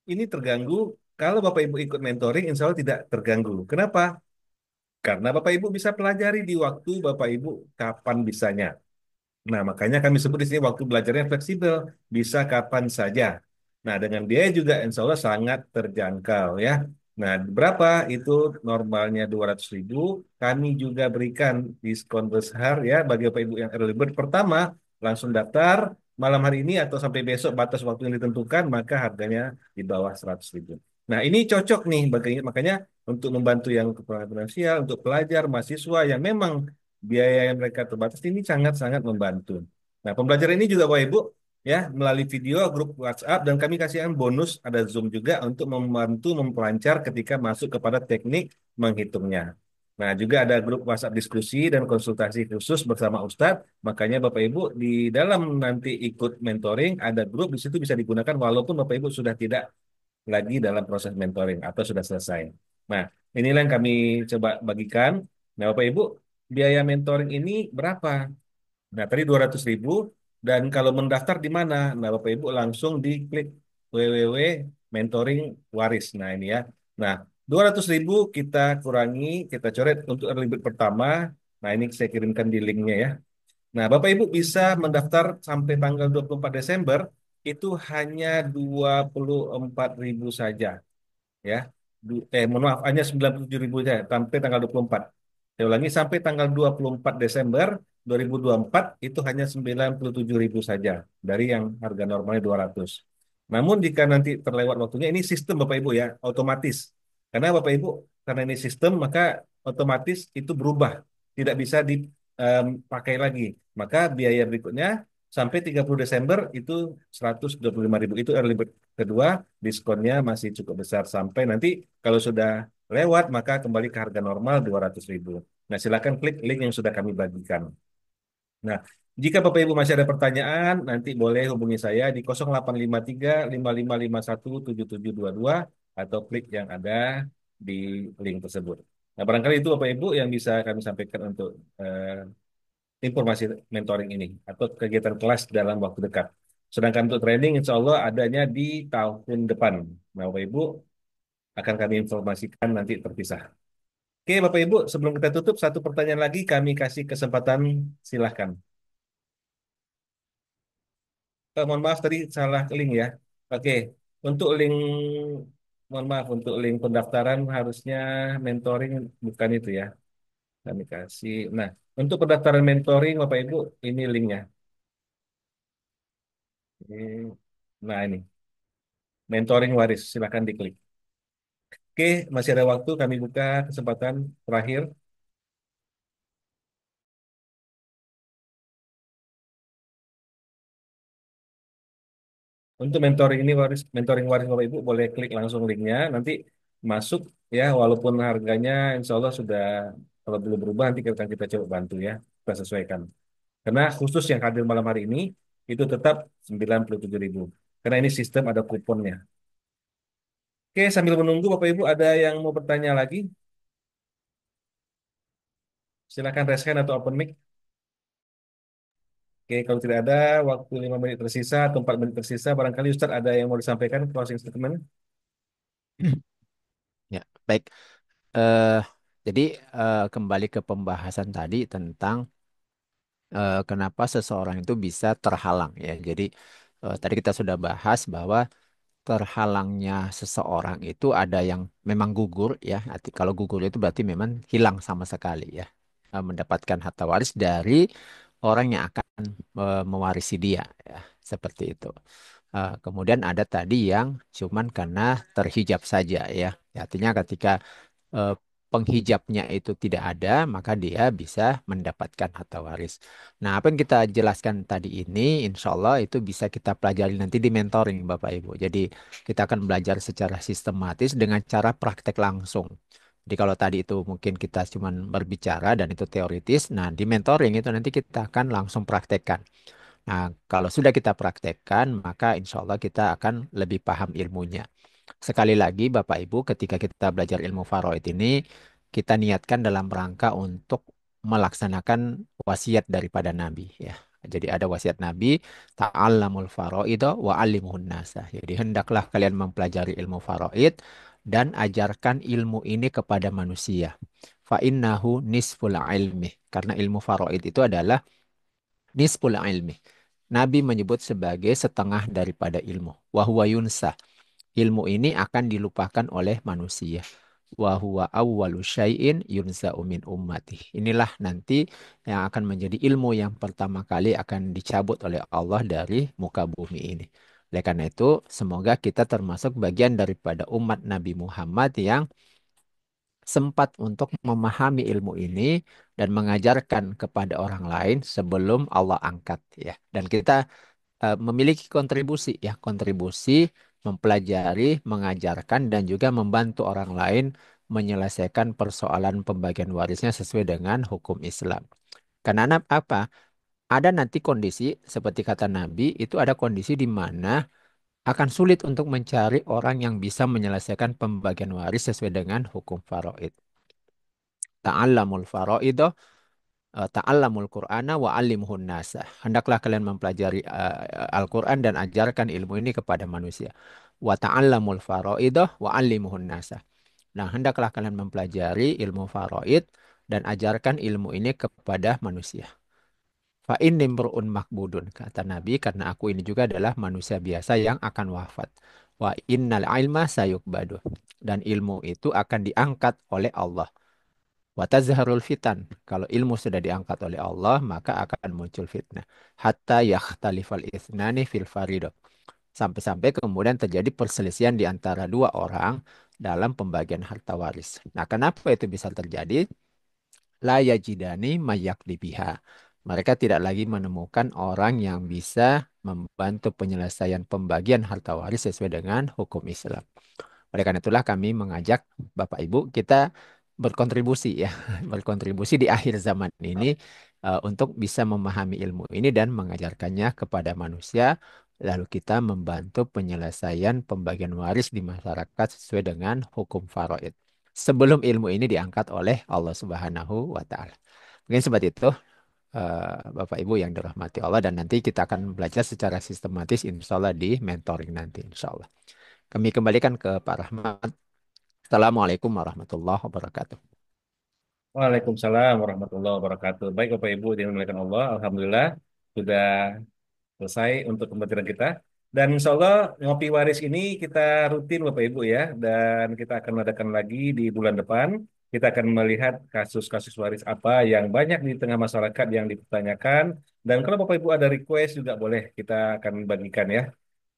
ini terganggu. Kalau Bapak Ibu ikut mentoring, insya Allah tidak terganggu. Kenapa? Karena Bapak Ibu bisa pelajari di waktu Bapak Ibu kapan bisanya. Nah, makanya kami sebut di sini waktu belajarnya fleksibel, bisa kapan saja. Nah, dengan biaya juga insya Allah sangat terjangkau ya. Nah, berapa itu normalnya 200.000, kami juga berikan diskon besar ya bagi Bapak Ibu yang early bird. Pertama, langsung daftar malam hari ini atau sampai besok batas waktu yang ditentukan, maka harganya di bawah 100.000. Nah, ini cocok nih bagi makanya untuk membantu yang kekurangan finansial, untuk pelajar, mahasiswa yang memang biaya yang mereka terbatas ini sangat-sangat membantu. Nah, pembelajaran ini juga Bapak Ibu ya melalui video grup WhatsApp dan kami kasihkan bonus ada Zoom juga untuk membantu mempelancar ketika masuk kepada teknik menghitungnya. Nah, juga ada grup WhatsApp diskusi dan konsultasi khusus bersama Ustadz. Makanya Bapak Ibu di dalam nanti ikut mentoring ada grup di situ bisa digunakan walaupun Bapak Ibu sudah tidak lagi dalam proses mentoring atau sudah selesai. Nah, inilah yang kami coba bagikan. Nah, Bapak Ibu, biaya mentoring ini berapa? Nah, tadi 200.000 dan kalau mendaftar di mana? Nah, Bapak Ibu langsung diklik www mentoring waris. Nah, ini ya. Nah, 200.000 kita kurangi, kita coret untuk early bird pertama. Nah, ini saya kirimkan di linknya ya. Nah, Bapak Ibu bisa mendaftar sampai tanggal 24 Desember itu hanya 24.000 saja ya. Mohon maaf, hanya 97.000 saja sampai tanggal 24. Saya ulangi, sampai tanggal 24 Desember 2024 itu hanya 97.000 saja dari yang harga normalnya 200. Namun jika nanti terlewat waktunya, ini sistem Bapak Ibu ya, otomatis. Karena Bapak Ibu, karena ini sistem, maka otomatis itu berubah. Tidak bisa dipakai lagi. Maka biaya berikutnya sampai 30 Desember itu 125.000. Itu early bird kedua, diskonnya masih cukup besar sampai nanti kalau sudah lewat maka kembali ke harga normal 200.000. Nah, silakan klik link yang sudah kami bagikan. Nah, jika Bapak Ibu masih ada pertanyaan, nanti boleh hubungi saya di 0853 5551 7722 atau klik yang ada di link tersebut. Nah, barangkali itu Bapak Ibu yang bisa kami sampaikan untuk informasi mentoring ini atau kegiatan kelas dalam waktu dekat. Sedangkan untuk training, insya Allah adanya di tahun depan. Nah, Bapak Ibu akan kami informasikan nanti terpisah. Oke, Bapak Ibu, sebelum kita tutup, satu pertanyaan lagi kami kasih kesempatan, silahkan. Mohon maaf tadi salah link ya. Oke, untuk link, mohon maaf, untuk link pendaftaran harusnya mentoring bukan itu ya. Kami kasih. Nah, untuk pendaftaran mentoring, Bapak Ibu, ini linknya. Ini. Nah, ini. Mentoring waris, silahkan diklik. Oke, masih ada waktu kami buka kesempatan terakhir. Untuk mentoring waris Bapak Ibu boleh klik langsung linknya, nanti masuk ya, walaupun harganya insya Allah sudah kalau belum berubah nanti akan kita coba bantu ya, kita sesuaikan. Karena khusus yang hadir malam hari ini itu tetap 97.000. Karena ini sistem ada kuponnya. Oke, sambil menunggu Bapak Ibu ada yang mau bertanya lagi, silakan raise hand atau open mic. Oke, kalau tidak ada, waktu 5 menit tersisa atau 4 menit tersisa, barangkali Ustadz ada yang mau disampaikan, closing statement. Ya, baik. Eh, jadi kembali ke pembahasan tadi tentang kenapa seseorang itu bisa terhalang ya. Jadi tadi kita sudah bahas bahwa terhalangnya seseorang itu ada yang memang gugur ya. Kalau gugur itu berarti memang hilang sama sekali ya. Mendapatkan harta waris dari orang yang akan mewarisi dia ya. Seperti itu. Kemudian ada tadi yang cuman karena terhijab saja ya. Artinya ketika eh, penghijabnya itu tidak ada, maka dia bisa mendapatkan harta waris. Nah, apa yang kita jelaskan tadi ini, insya Allah itu bisa kita pelajari nanti di mentoring, Bapak Ibu. Jadi, kita akan belajar secara sistematis dengan cara praktek langsung. Jadi kalau tadi itu mungkin kita cuma berbicara dan itu teoritis, nah di mentoring itu nanti kita akan langsung praktekkan. Nah, kalau sudah kita praktekkan, maka insya Allah kita akan lebih paham ilmunya. Sekali lagi, Bapak Ibu, ketika kita belajar ilmu faraid ini, kita niatkan dalam rangka untuk melaksanakan wasiat daripada Nabi. Ya. Jadi ada wasiat Nabi, ta'allamul faraid wa 'allimuhun nasa. Jadi hendaklah kalian mempelajari ilmu faraid dan ajarkan ilmu ini kepada manusia. Fa innahu nisful ilmi. Karena ilmu faraid itu adalah nisful ilmi. Nabi menyebut sebagai setengah daripada ilmu. Wahwa yunsa. Ilmu ini akan dilupakan oleh manusia. Wa huwa awwalu syai'in yunza'u min ummati. Inilah nanti yang akan menjadi ilmu yang pertama kali akan dicabut oleh Allah dari muka bumi ini. Oleh karena itu, semoga kita termasuk bagian daripada umat Nabi Muhammad yang sempat untuk memahami ilmu ini dan mengajarkan kepada orang lain sebelum Allah angkat ya. Dan kita memiliki kontribusi ya, kontribusi mempelajari, mengajarkan dan juga membantu orang lain menyelesaikan persoalan pembagian warisnya sesuai dengan hukum Islam. Karena apa? Ada nanti kondisi seperti kata Nabi, itu ada kondisi di mana akan sulit untuk mencari orang yang bisa menyelesaikan pembagian waris sesuai dengan hukum faraid. Ta'allamul faraido, ta'allamul Qur'ana wa 'allimuhun nasa. Hendaklah kalian mempelajari Al-Qur'an dan ajarkan ilmu ini kepada manusia. Wa ta'allamul faraido wa 'allimuhun nasa. Nah, hendaklah kalian mempelajari ilmu faraid dan ajarkan ilmu ini kepada manusia. Fa inni mru'un makbudun, kata Nabi, karena aku ini juga adalah manusia biasa yang akan wafat. Wa innal ilma sayukbadu. Dan ilmu itu akan diangkat oleh Allah. Wa tazharul fitan. Kalau ilmu sudah diangkat oleh Allah, maka akan muncul fitnah. Hatta yakhtalifal ithnani fil farido. Sampai-sampai kemudian terjadi perselisihan di antara dua orang dalam pembagian harta waris. Nah, kenapa itu bisa terjadi? La yajidani mayaklibiha. Mereka tidak lagi menemukan orang yang bisa membantu penyelesaian pembagian harta waris sesuai dengan hukum Islam. Oleh karena itulah kami mengajak Bapak Ibu kita berkontribusi ya, berkontribusi di akhir zaman ini untuk bisa memahami ilmu ini dan mengajarkannya kepada manusia. Lalu kita membantu penyelesaian pembagian waris di masyarakat sesuai dengan hukum faraid. Sebelum ilmu ini diangkat oleh Allah Subhanahu wa Ta'ala. Mungkin seperti itu, Bapak Ibu yang dirahmati Allah, dan nanti kita akan belajar secara sistematis insya Allah di mentoring nanti insya Allah. Kami kembalikan ke Pak Rahmat. Assalamualaikum warahmatullahi wabarakatuh. Waalaikumsalam warahmatullahi wabarakatuh. Baik Bapak Ibu yang dimuliakan Allah, Alhamdulillah sudah selesai untuk pembelajaran kita. Dan insya Allah ngopi waris ini kita rutin Bapak Ibu ya. Dan kita akan mengadakan lagi di bulan depan. Kita akan melihat kasus-kasus waris apa yang banyak di tengah masyarakat yang dipertanyakan. Dan kalau Bapak Ibu ada request juga boleh kita akan bagikan ya.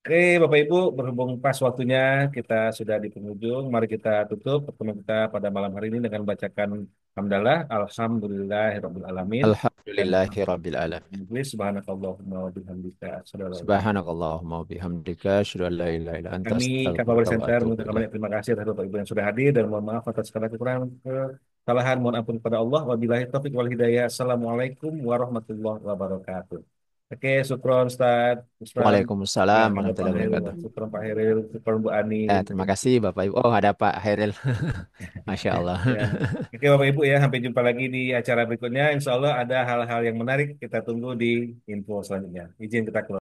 Oke, Bapak Ibu, berhubung pas waktunya kita sudah di penghujung, mari kita tutup pertemuan kita pada malam hari ini dengan bacakan hamdalah, alhamdulillahirabbil alamin, dan Alhamdulillahi rabbil alamin. subhanakallahumma wa bihamdika asyhadu an la ilaha illa anta. Subhanakallahumma wa bihamdika asyhadu an la ilaha illa anta Kami Kapolri astaghfiruka wa Center atubu mengucapkan ilaik. banyak terima kasih atas Bapak Ibu yang sudah hadir dan mohon maaf atas segala kekurangan kesalahan. Mohon ampun kepada Allah. Wabillahi taufiq wal hidayah. Assalamualaikum warahmatullahi wabarakatuh. Oke, syukron Ustaz Usman. Waalaikumsalam Nah, ada Pak warahmatullahi Hairil, wabarakatuh. syukron Pak Hairil, syukron Bu Ani. Terima kasih Bapak Ibu. Oh, ada Pak Hairil. Masya Allah. Ya. Oke Bapak Ibu ya, sampai jumpa lagi di acara berikutnya. Insya Allah ada hal-hal yang menarik. Kita tunggu di info selanjutnya. Izin kita keluar.